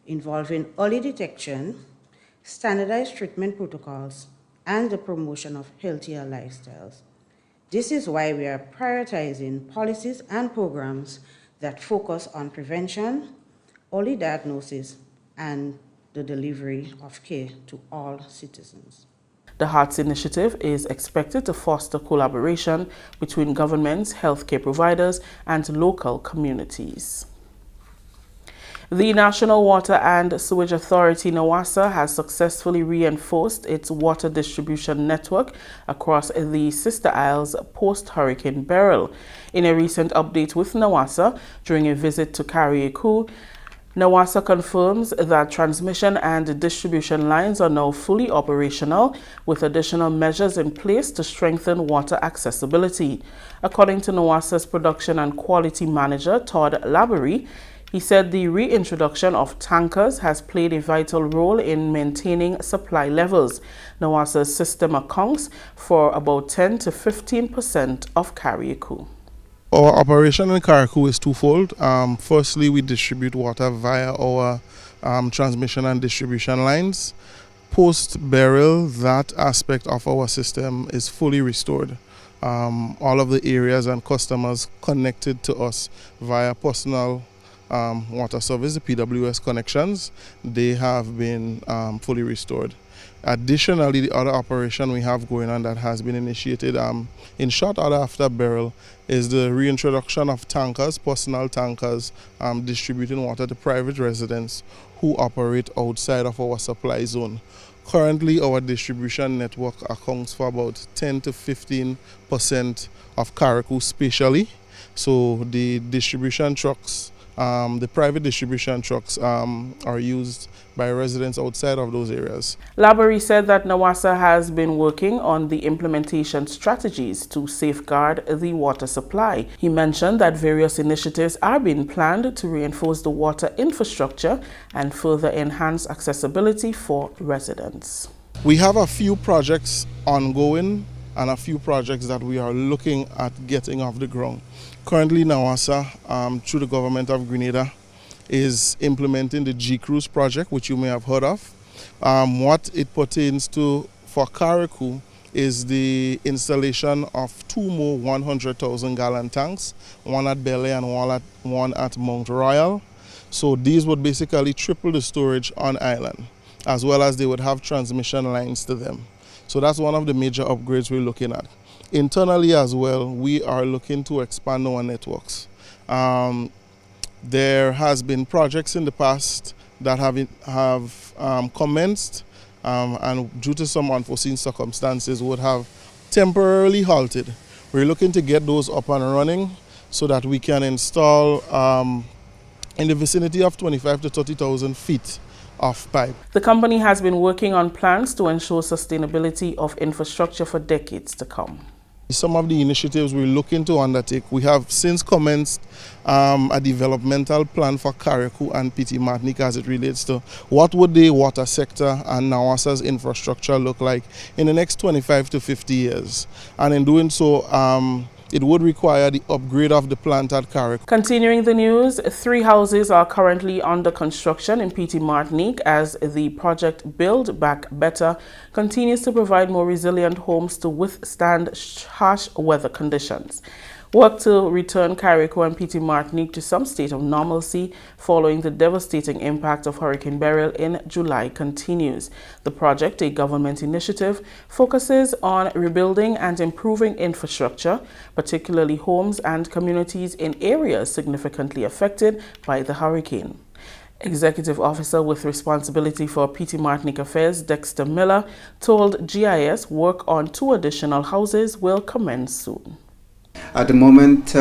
Speaker 20: involving early detection, standardized treatment protocols, and the promotion of healthier lifestyles. This is why we are prioritizing policies and programs that focus on prevention, early diagnosis, and the delivery of care to all citizens.
Speaker 13: The HEARTS initiative is expected to foster collaboration between governments, healthcare providers, and local communities. The National Water and Sewage Authority, NWASA, has successfully reinforced its water distribution network across the Sister Isles post-Hurricane Beryl. In a recent update with NWASA during a visit to Carriacou, NWASA confirms that transmission and distribution lines are now fully operational, with additional measures in place to strengthen water accessibility. According to NWASA's production and quality manager, Todd Laborie, he said the reintroduction of tankers has played a vital role in maintaining supply levels. NWASA's system accounts for about 10 to 15% of Carriacou.
Speaker 21: Our operation in Carriacou is twofold. Firstly, we distribute water via our transmission and distribution lines. Post-Beryl, that aspect of our system is fully restored. All of the areas and customers connected to us via personal water service, the PWS connections, they have been fully restored. Additionally, the other operation we have going on that has been initiated in short order after Beryl is the reintroduction of tankers, personal tankers, distributing water to private residents who operate outside of our supply zone. Currently, our distribution network accounts for about 10 to 15% of Carriacou spatially. So the distribution trucks, the private distribution trucks are used by residents outside of those areas.
Speaker 13: Laborie said that NWASA has been working on the implementation strategies to safeguard the water supply. He mentioned that various initiatives are being planned to reinforce the water infrastructure and further enhance accessibility for residents.
Speaker 21: We have a few projects ongoing and a few projects that we are looking at getting off the ground. Currently, NWASA, through the government of Grenada, is implementing the G-Cruise project, which you may have heard of. What it pertains to for Carriacou is the installation of 2 more 100,000 gallon tanks, one at Bele and one at Mount Royal. So these would basically triple the storage on island, as well as they would have transmission lines to them. So that's one of the major upgrades we're looking at. Internally as well, we are looking to expand our networks. There has been projects in the past that have commenced and due to some unforeseen circumstances would have temporarily halted. We're looking to get those up and running so that we can install in the vicinity of 25 to 30,000 feet of pipe.
Speaker 13: The company has been working on plans to ensure sustainability of infrastructure for decades to come.
Speaker 21: Some of the initiatives we're looking to undertake, we have since commenced a developmental plan for Carriacou and PT Martinique as it relates to what would the water sector and NAWASA's infrastructure look like in the next 25 to 50 years. And in doing so, it would require the upgrade of the plant at Carriacou.
Speaker 13: Continuing the news, 3 houses are currently under construction in PT Martinique as the project Build Back Better continues to provide more resilient homes to withstand harsh weather conditions. Work to return Carriacou and PT Martinique to some state of normalcy following the devastating impact of Hurricane Beryl in July continues. The project, a government initiative, focuses on rebuilding and improving infrastructure, particularly homes and communities in areas significantly affected by the hurricane. Executive Officer with responsibility for PT Martinique Affairs, Dexter Miller, told GIS work on 2 additional houses will commence soon.
Speaker 8: At the moment,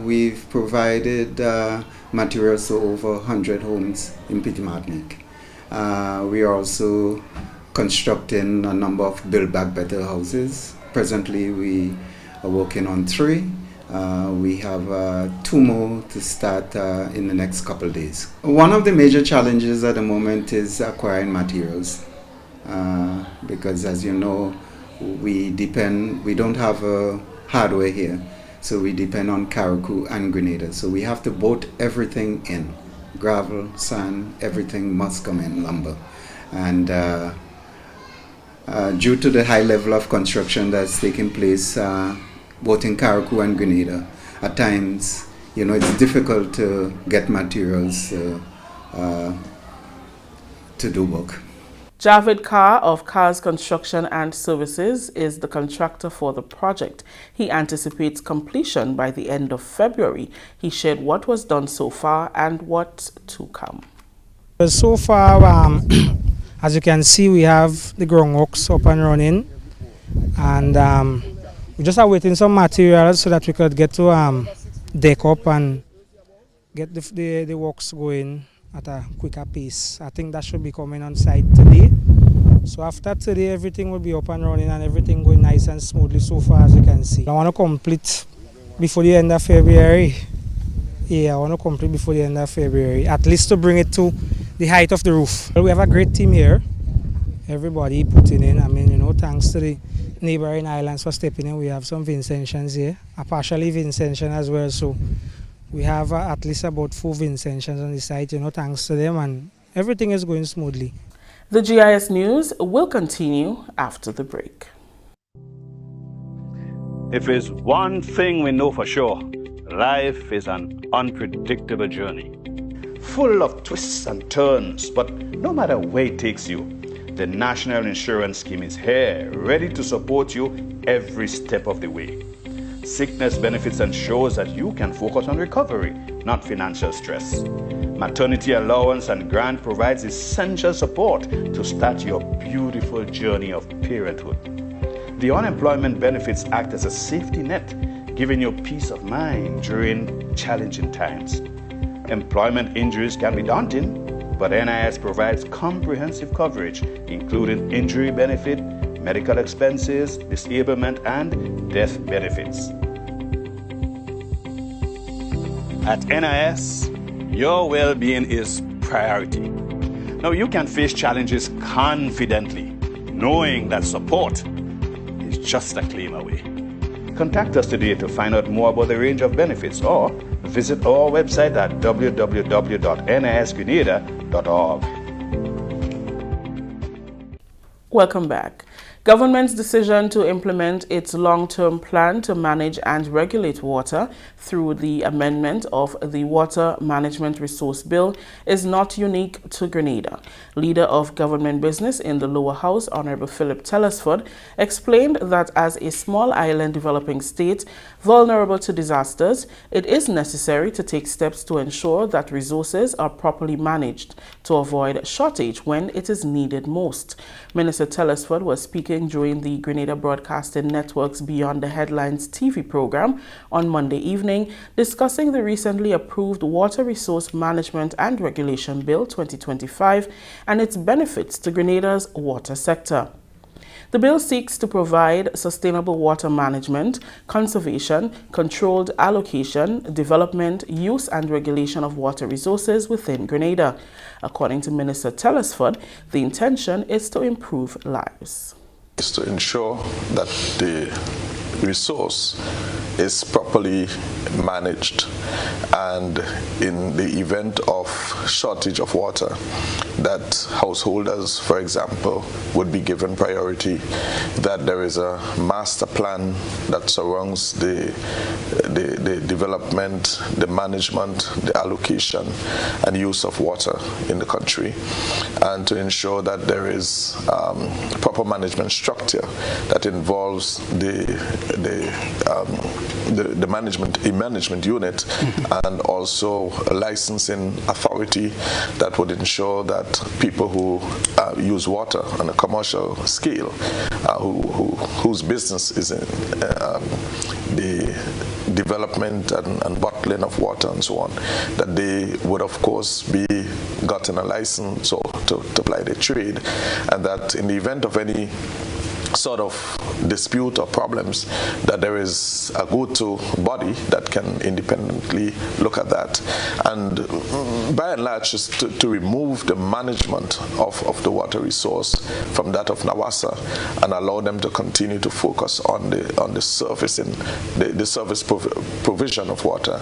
Speaker 8: we've provided materials to over 100 homes in PT Martinique. We are also constructing a number of Build Back Better houses. Presently, we are working on 3. We have 2 more to start in the next couple of days. One of the major challenges at the moment is acquiring materials because, as you know, we don't have a hardware here, so we depend on Carriacou and Grenada. So we have to boat everything in. Gravel, sand, everything must come in, lumber. And due to the high level of construction that's taking place both in Carriacou and Grenada, at times, it's difficult to get materials to do work.
Speaker 13: Javid Carr of Carr's Construction and Services is the contractor for the project. He anticipates completion by the end of February. He shared what was done so far and what's to come.
Speaker 22: So far, as you can see, we have the groundworks up and running, and we just are waiting some materials so that we could get to deck up and get the works going at a quicker pace. I think that should be coming on site today. So after today, everything will be up and running and everything going nice and smoothly so far, as you can see. I want to complete before the end of February. Yeah, I want to complete before the end of February, at least to bring it to the height of the roof. Well, we have a great team here. Everybody putting in. I mean, thanks to the neighboring islands for stepping in. We have some Vincentians here, a partially Vincentian as well. So we have at least about 4 Vincentians on the site, thanks to them, and everything is going smoothly.
Speaker 13: The GIS News will continue after the break.
Speaker 23: If there's one thing we know for sure, life is an unpredictable journey, full of twists and turns, but no matter where it takes you, the National Insurance Scheme is here, ready to support you every step of the way. Sickness benefits ensures that you can focus on recovery, not financial stress. Maternity allowance and grant provides essential support to start your beautiful journey of parenthood. The unemployment benefits act as a safety net, giving you peace of mind during challenging times. Employment injuries can be daunting, but NIS provides comprehensive coverage, including injury benefit, medical expenses, disablement, and death benefits. At NIS, your well-being is priority. Now you can face challenges confidently, knowing that support is just a claim away. Contact us today to find out more about the range of benefits or visit our website at www.nisgrenada.org.
Speaker 13: Welcome back. Government's decision to implement its long-term plan to manage and regulate water through the amendment of the Water Management Resource Bill is not unique to Grenada. Leader of Government Business in the Lower House, Honorable Philip Telesford, explained that as a small island developing state vulnerable to disasters, it is necessary to take steps to ensure that resources are properly managed to avoid shortage when it is needed most. Minister Telesford was speaking during the Grenada Broadcasting Network's Beyond the Headlines TV program on Monday evening, discussing the recently approved Water Resource Management and Regulation Bill 2025 and its benefits to Grenada's water sector. The bill seeks to provide sustainable water management, conservation, controlled allocation, development, use and regulation of water resources within Grenada. According to Minister Telesford, the intention is to improve lives.
Speaker 1: Is to ensure that the resource is properly managed, and in the event of shortage of water, that householders, for example, would be given priority, that there is a master plan that surrounds the development, the management, the allocation and use of water in the country, and to ensure that there is proper management structure that involves the management unit and also a licensing authority that would ensure that people who use water on a commercial scale, whose business is in the development and bottling of water and so on, that they would of course be gotten a license or to apply their trade, and that in the event of any sort of dispute or problems, that there is a go-to body that can independently look at that, and by and large just to remove the management of the water resource from that of NAWASA and allow them to continue to focus on the service and the service provision of water,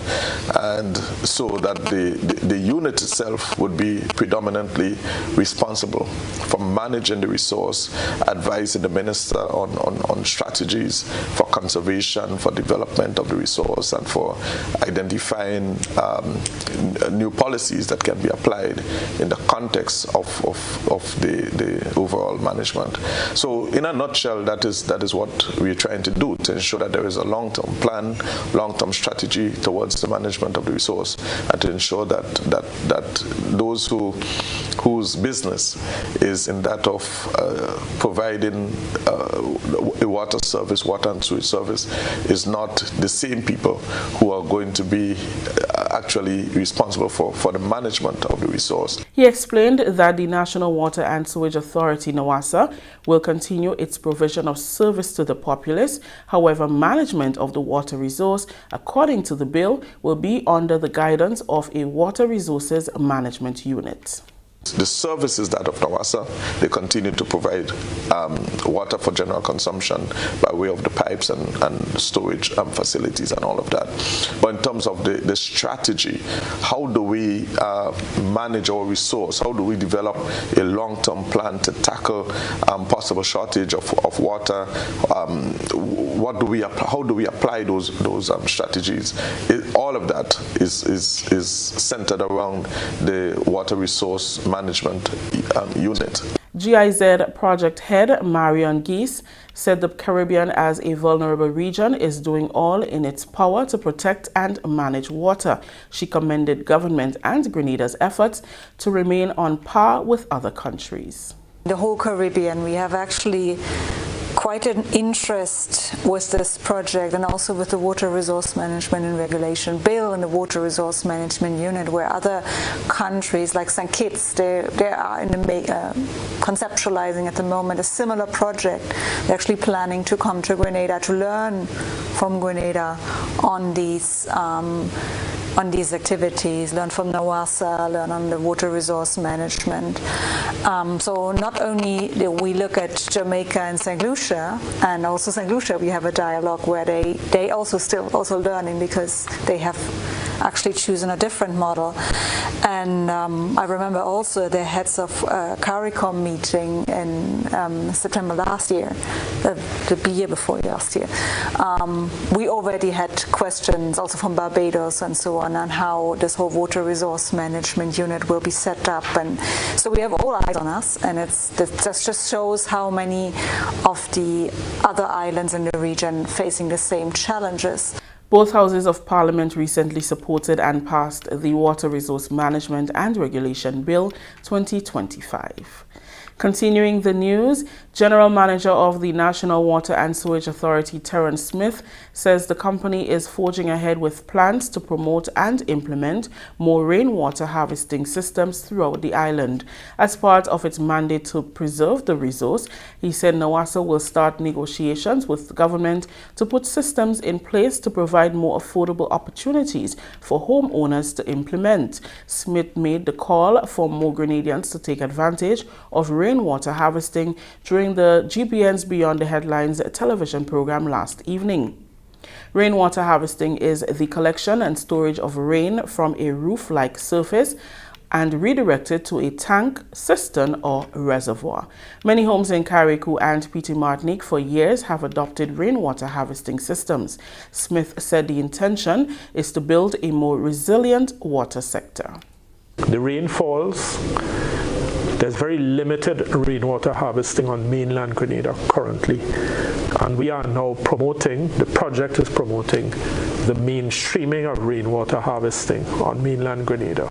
Speaker 1: and so that the unit itself would be predominantly responsible for managing the resource, advising the minister on strategies for conservation, for development of the resource, and for identifying new policies that can be applied in the context of the overall management. So in a nutshell, that is what we're trying to do, to ensure that there is a long-term plan, long-term strategy towards the management of the resource, and to ensure that those whose business is in that of providing a water service, water and sewage service, is not the same people who are going to be actually responsible for the management of the resource.
Speaker 13: He explained that the National Water and Sewage Authority, NAWASA, will continue its provision of service to the populace. However, management of the water resource, according to the bill, will be under the guidance of a Water Resources Management Unit.
Speaker 1: The service is that of NAWASA. They continue to provide water for general consumption by way of the pipes and storage facilities and all of that. But in terms of the strategy, how do we manage our resource? How do we develop a long-term plan to tackle possible shortage of water? How do we apply those strategies? All of that is centered around the water resource management unit.
Speaker 13: GIZ project head Marion Geese said the Caribbean as a vulnerable region is doing all in its power to protect and manage water. She commended government and Grenada's efforts to remain on par with other countries.
Speaker 9: The whole Caribbean, we have actually quite an interest with this project, and also with the Water Resource Management and Regulation Bill and the Water Resource Management Unit, where other countries like St. Kitts, they are in the conceptualizing at the moment a similar project. They're actually planning to come to Grenada to learn from Grenada on these activities, learn from NAWASA, learn on the water resource management. So not only do we look at Jamaica and St. Lucia, and also St. Lucia we have a dialogue where they also learning, because they have actually choosing a different model. And I remember also the heads of CARICOM meeting in September last year, the year before last year. We already had questions also from Barbados and so on how this whole water resource management unit will be set up, and so we have all eyes on us, and that just shows how many of the other islands in the region facing the same challenges.
Speaker 13: Both houses of Parliament recently supported and passed the Water Resource Management and Regulation Bill 2025. Continuing the news, General Manager of the National Water and Sewage Authority, Terence Smith, says the company is forging ahead with plans to promote and implement more rainwater harvesting systems throughout the island. As part of its mandate to preserve the resource, he said NAWASA will start negotiations with the government to put systems in place to provide more affordable opportunities for homeowners to implement. Smith made the call for more Grenadians to take advantage of rainwater harvesting during the GBN's Beyond the Headlines television program last evening. Rainwater harvesting is the collection and storage of rain from a roof-like surface and redirected to a tank, cistern, or reservoir. Many homes in Carriacou and Petit Martinique for years have adopted rainwater harvesting systems. Smith said the intention is to build a more resilient water sector.
Speaker 2: The rain falls. There's very limited rainwater harvesting on mainland Grenada currently, and we are now promoting, the project is promoting the mainstreaming of rainwater harvesting on mainland Grenada.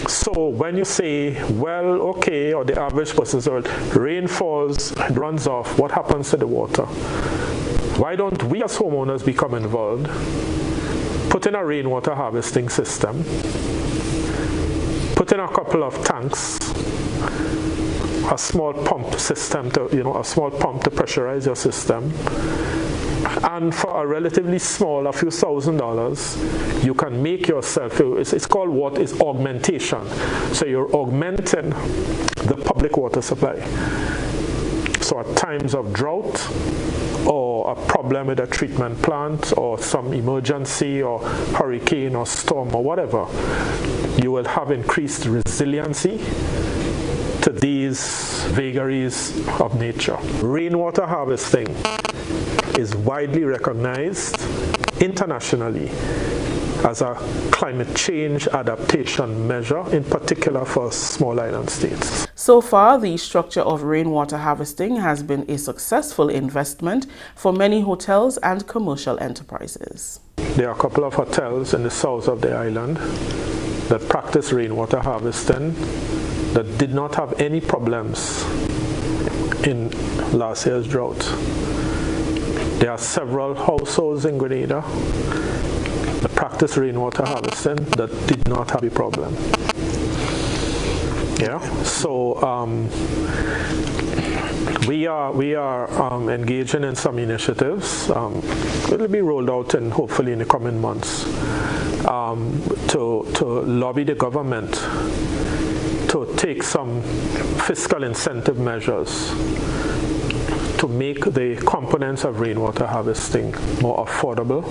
Speaker 2: So when you say, well, okay, or the average person says, rain falls, it runs off, what happens to the water? Why don't we as homeowners become involved, put in a rainwater harvesting system, put in a couple of tanks, a small pump system to, a small pump to pressurize your system, and for a relatively small, a few $1,000s, you can make yourself, it's called what is augmentation. So you're augmenting the public water supply. So at times of drought, or a problem with a treatment plant, or some emergency, or hurricane, or storm, or whatever, you will have increased resiliency to these vagaries of nature. Rainwater harvesting is widely recognized internationally as a climate change adaptation measure, in particular for small island states.
Speaker 13: So far, the structure of rainwater harvesting has been a successful investment for many hotels and commercial enterprises.
Speaker 2: There are a couple of hotels in the south of the island that practice rainwater harvesting that did not have any problems in last year's drought. There are several households in Grenada that practice rainwater harvesting that did not have a problem. Yeah, so we are engaging in some initiatives. It will be rolled out hopefully in the coming months to lobby the government to take some fiscal incentive measures to make the components of rainwater harvesting more affordable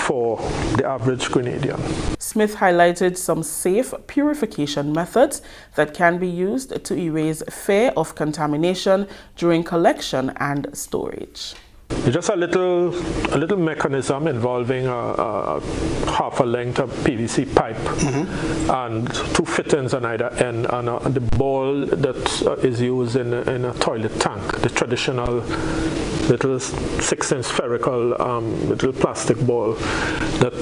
Speaker 2: for the average Grenadian.
Speaker 13: Smith highlighted some safe purification methods that can be used to erase fear of contamination during collection and storage.
Speaker 2: Just a little mechanism involving a half a length of PVC pipe and two fittings on either end, and the ball that is used in a toilet tank, the traditional little 6-inch spherical little plastic ball that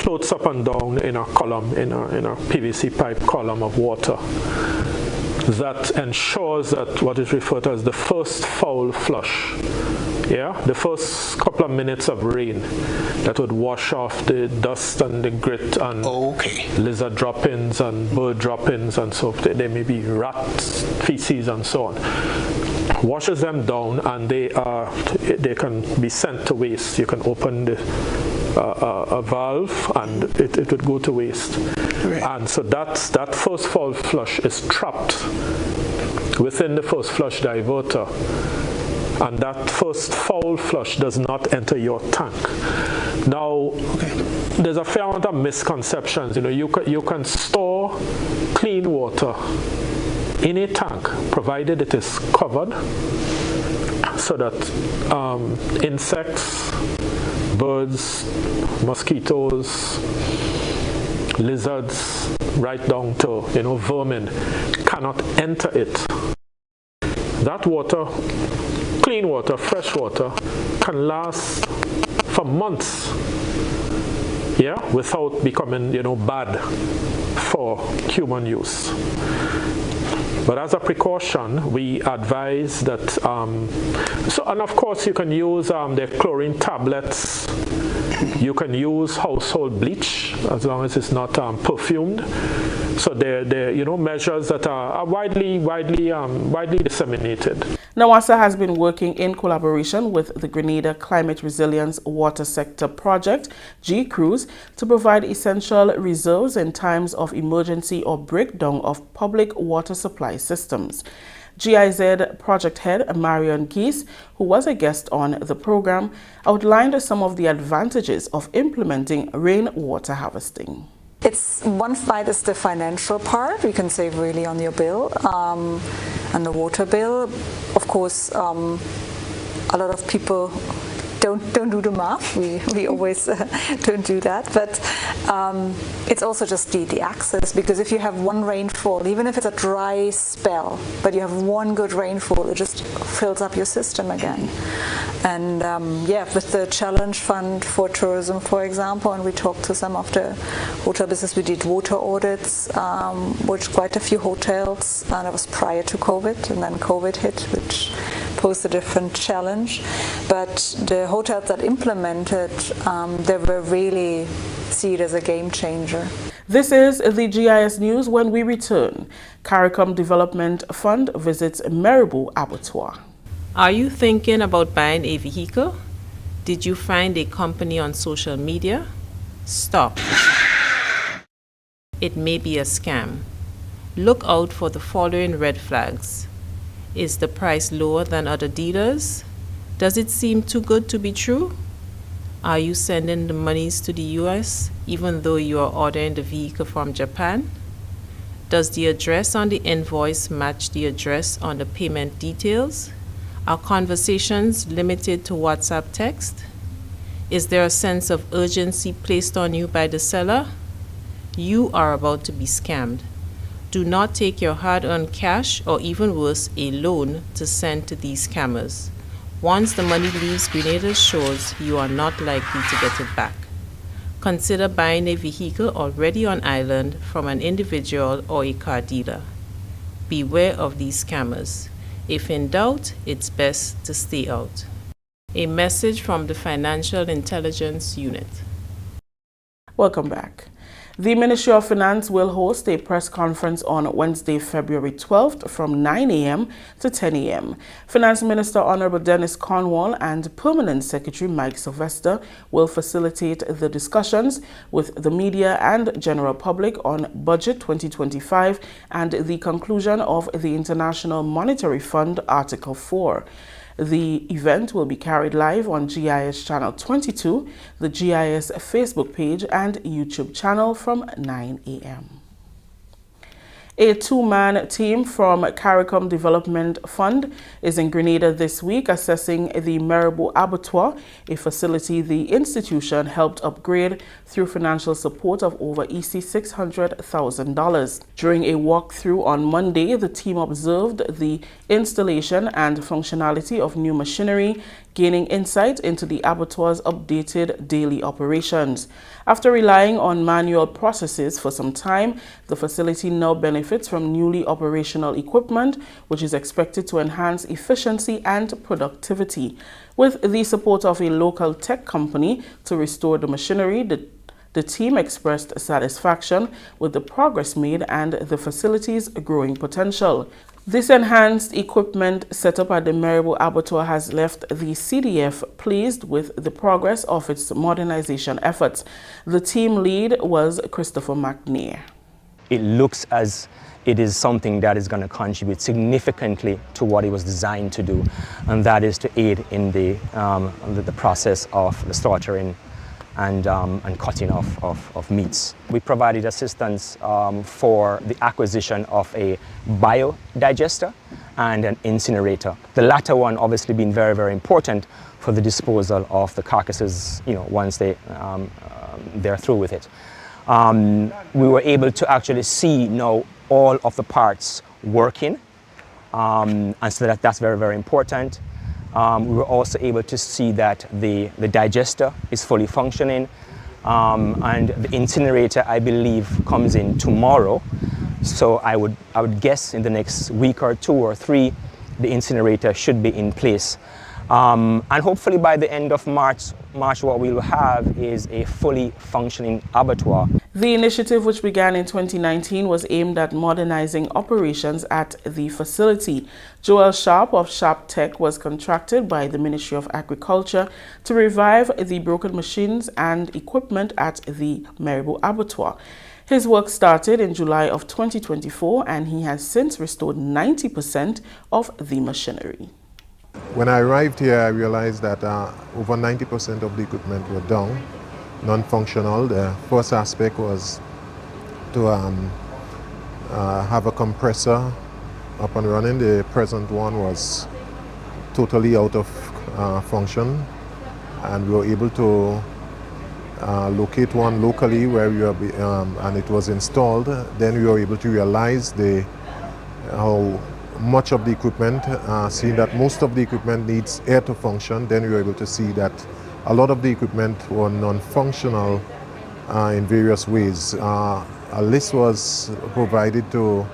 Speaker 2: floats up and down in a column, in a PVC pipe column of water. That ensures that what is referred to as the first foul flush. Yeah, the first couple of minutes of rain that would wash off the dust and the grit and lizard droppings and bird droppings and so forth. There may be rat feces and so on. Washes them down, and they can be sent to waste. You can open a valve and it would go to waste. Right. And so that first foul flush is trapped within the first flush diverter. And that first foul flush does not enter your tank. Now, there's a fair amount of misconceptions. You can store clean water in a tank, provided it is covered, so that insects, birds, mosquitoes, lizards, right down to vermin cannot enter it. That water, clean water, fresh water, can last for months, without becoming bad for human use. But as a precaution, we advise that, and of course you can use the chlorine tablets. You can use household bleach as long as it's not perfumed. So they're measures that are widely disseminated.
Speaker 13: NAWASA has been working in collaboration with the Grenada Climate Resilience Water Sector Project, GCRUISE, to provide essential reserves in times of emergency or breakdown of public water supply systems. GIZ project head Marion Geese, who was a guest on the program, outlined some of the advantages of implementing rainwater harvesting.
Speaker 9: It's one side is the financial part. You can save really on your bill and the water bill. Of course, a lot of people don't do the math. We always don't do that. But it's also just the access, because if you have one rainfall, even if it's a dry spell, but you have one good rainfall, it just fills up your system again. And with the Challenge Fund for Tourism, for example, and we talked to some of the hotel business, we did water audits with quite a few hotels, and it was prior to COVID, and then COVID hit, which posed a different challenge. But the hotels that implemented, they were really see it as a game changer.
Speaker 13: This is the GIS News. When we return, CARICOM Development Fund visits Maribou Abattoir.
Speaker 10: Are you thinking about buying a vehicle? Did you find a company on social media? Stop. It may be a scam. Look out for the following red flags. Is the price lower than other dealers? Does it seem too good to be true? Are you sending the monies to the US even though you are ordering the vehicle from Japan? Does the address on the invoice match the address on the payment details? Are conversations limited to WhatsApp text? Is there a sense of urgency placed on you by the seller? You are about to be scammed. Do not take your hard-earned cash, or even worse, a loan, to send to these scammers. Once the money leaves Grenada's shores, you are not likely to get it back. Consider buying a vehicle already on island from an individual or a car dealer. Beware of these scammers. If in doubt, it's best to stay out. A message from the Financial Intelligence Unit.
Speaker 13: Welcome back. The Ministry of Finance will host a press conference on Wednesday, February 12th from 9 a.m. to 10 a.m. Finance Minister Honorable Dennis Cornwall and Permanent Secretary Mike Sylvester will facilitate the discussions with the media and general public on Budget 2025 and the conclusion of the International Monetary Fund Article 4. The event will be carried live on GIS Channel 22, the GIS Facebook page and YouTube channel from 9 a.m. A two-man team from CARICOM Development Fund is in Grenada this week assessing the Maribou Abattoir, a facility the institution helped upgrade through financial support of over $600,000. During a walkthrough on Monday, the team observed the installation and functionality of new machinery, gaining insight into the abattoir's updated daily operations. After relying on manual processes for some time, the facility now benefits from newly operational equipment, which is expected to enhance efficiency and productivity. With the support of a local tech company to restore the machinery, the team expressed satisfaction with the progress made and the facility's growing potential. This enhanced equipment set up at the Maribou Abattoir has left the CDF pleased with the progress of its modernization efforts. The team lead was Christopher McNair.
Speaker 11: It looks as it is something that is going to contribute significantly to what it was designed to do, and that is to aid in the process of the slaughtering and cutting of meats. We provided assistance for the acquisition of a biodigester and an incinerator. The latter one obviously being very, very important for the disposal of the carcasses, once they're through with it. We were able to actually see now all of the parts working, and so that's very, very important. We were also able to see that the digester is fully functioning, and the incinerator, I believe, comes in tomorrow. So I would guess in the next week or 2 or 3, the incinerator should be in place. And hopefully by the end of March, what we'll have is a fully functioning abattoir.
Speaker 13: The initiative, which began in 2019, was aimed at modernizing operations at the facility. Joel Sharp of Sharp Tech was contracted by the Ministry of Agriculture to revive the broken machines and equipment at the Maribo Abattoir. His work started in July of 2024, and he has since restored 90% of the machinery.
Speaker 3: When I arrived here, I realized that over 90% of the equipment were down, non-functional. The first aspect was to have a compressor up and running. The present one was totally out of function, and we were able to locate one locally where we were, and it was installed. Then we were able to realize how much of the equipment, seeing that most of the equipment needs air to function. Then we were able to see that a lot of the equipment were non-functional in various ways. A list was provided to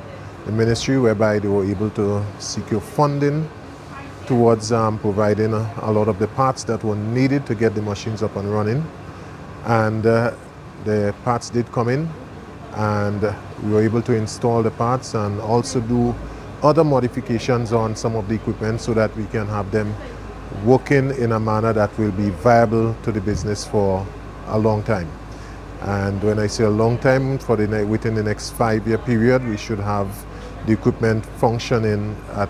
Speaker 3: the ministry whereby they were able to secure funding towards providing a lot of the parts that were needed to get the machines up and running. And the parts did come in, and we were able to install the parts and also do other modifications on some of the equipment so that we can have them working in a manner that will be viable to the business for a long time. And when I say a long time, within the next 5-year period, we should have the equipment functioning at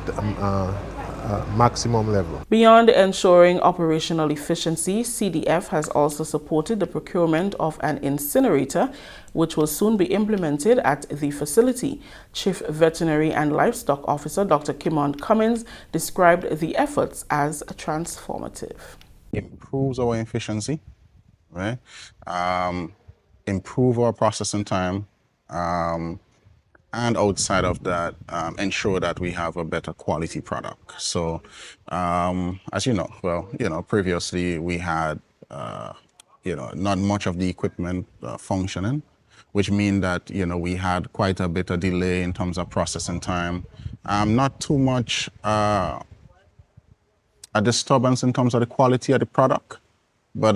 Speaker 3: maximum level.
Speaker 13: Beyond ensuring operational efficiency, CDF has also supported the procurement of an incinerator, which will soon be implemented at the facility. Chief Veterinary and Livestock Officer Dr. Kimon Cummins described the efforts as transformative.
Speaker 4: Improves our efficiency, right? Improve our processing time, and outside of that, ensure that we have a better quality product. So, as you know, previously we had, not much of the equipment functioning, which means that, we had quite a bit of delay in terms of processing time. Not too much a disturbance in terms of the quality of the product, but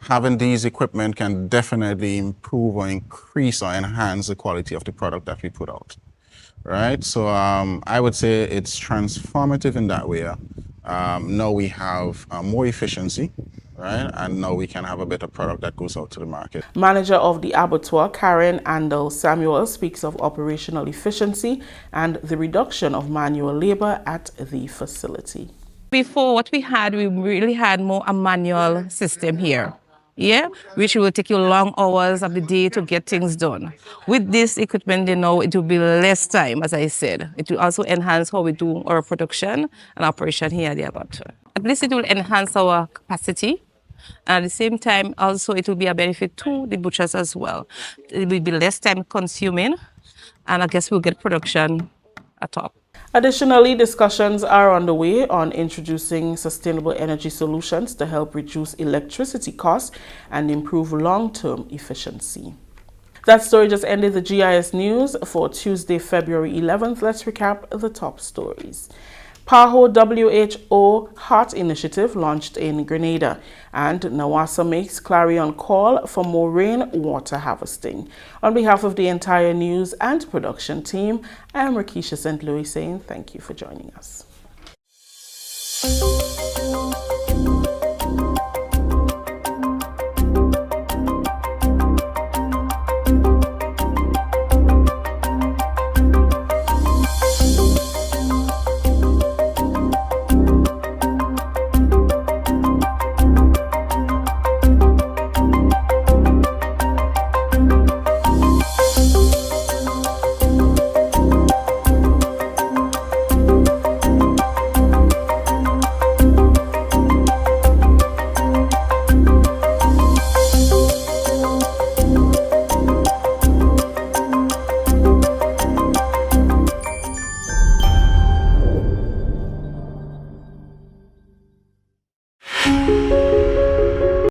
Speaker 4: having these equipment can definitely improve or increase or enhance the quality of the product that we put out, right? So I would say it's transformative in that way. Now we have more efficiency, right? And now we can have a better product that goes out to the market.
Speaker 13: Manager of the abattoir, Karen Andel Samuel, speaks of operational efficiency and the reduction of manual labor at the facility.
Speaker 12: Before, what we really had more a manual system here. Yeah, which will take you long hours of the day to get things done. With this equipment, it will be less time, as I said. It will also enhance how we do our production and operation here at the abattoir. At least it will enhance our capacity. And at the same time, also it will be a benefit to the butchers as well. It will be less time consuming, and I guess we'll get production at top.
Speaker 13: Additionally, discussions are underway on introducing sustainable energy solutions to help reduce electricity costs and improve long-term efficiency. That story just ended the GIS news for Tuesday, February 11th. Let's recap the top stories. PAHO WHO Heart Initiative launched in Grenada, and Nawasa makes clarion call for more rainwater harvesting. On behalf of the entire news and production team, I am Rakisha St. Louis saying thank you for joining us.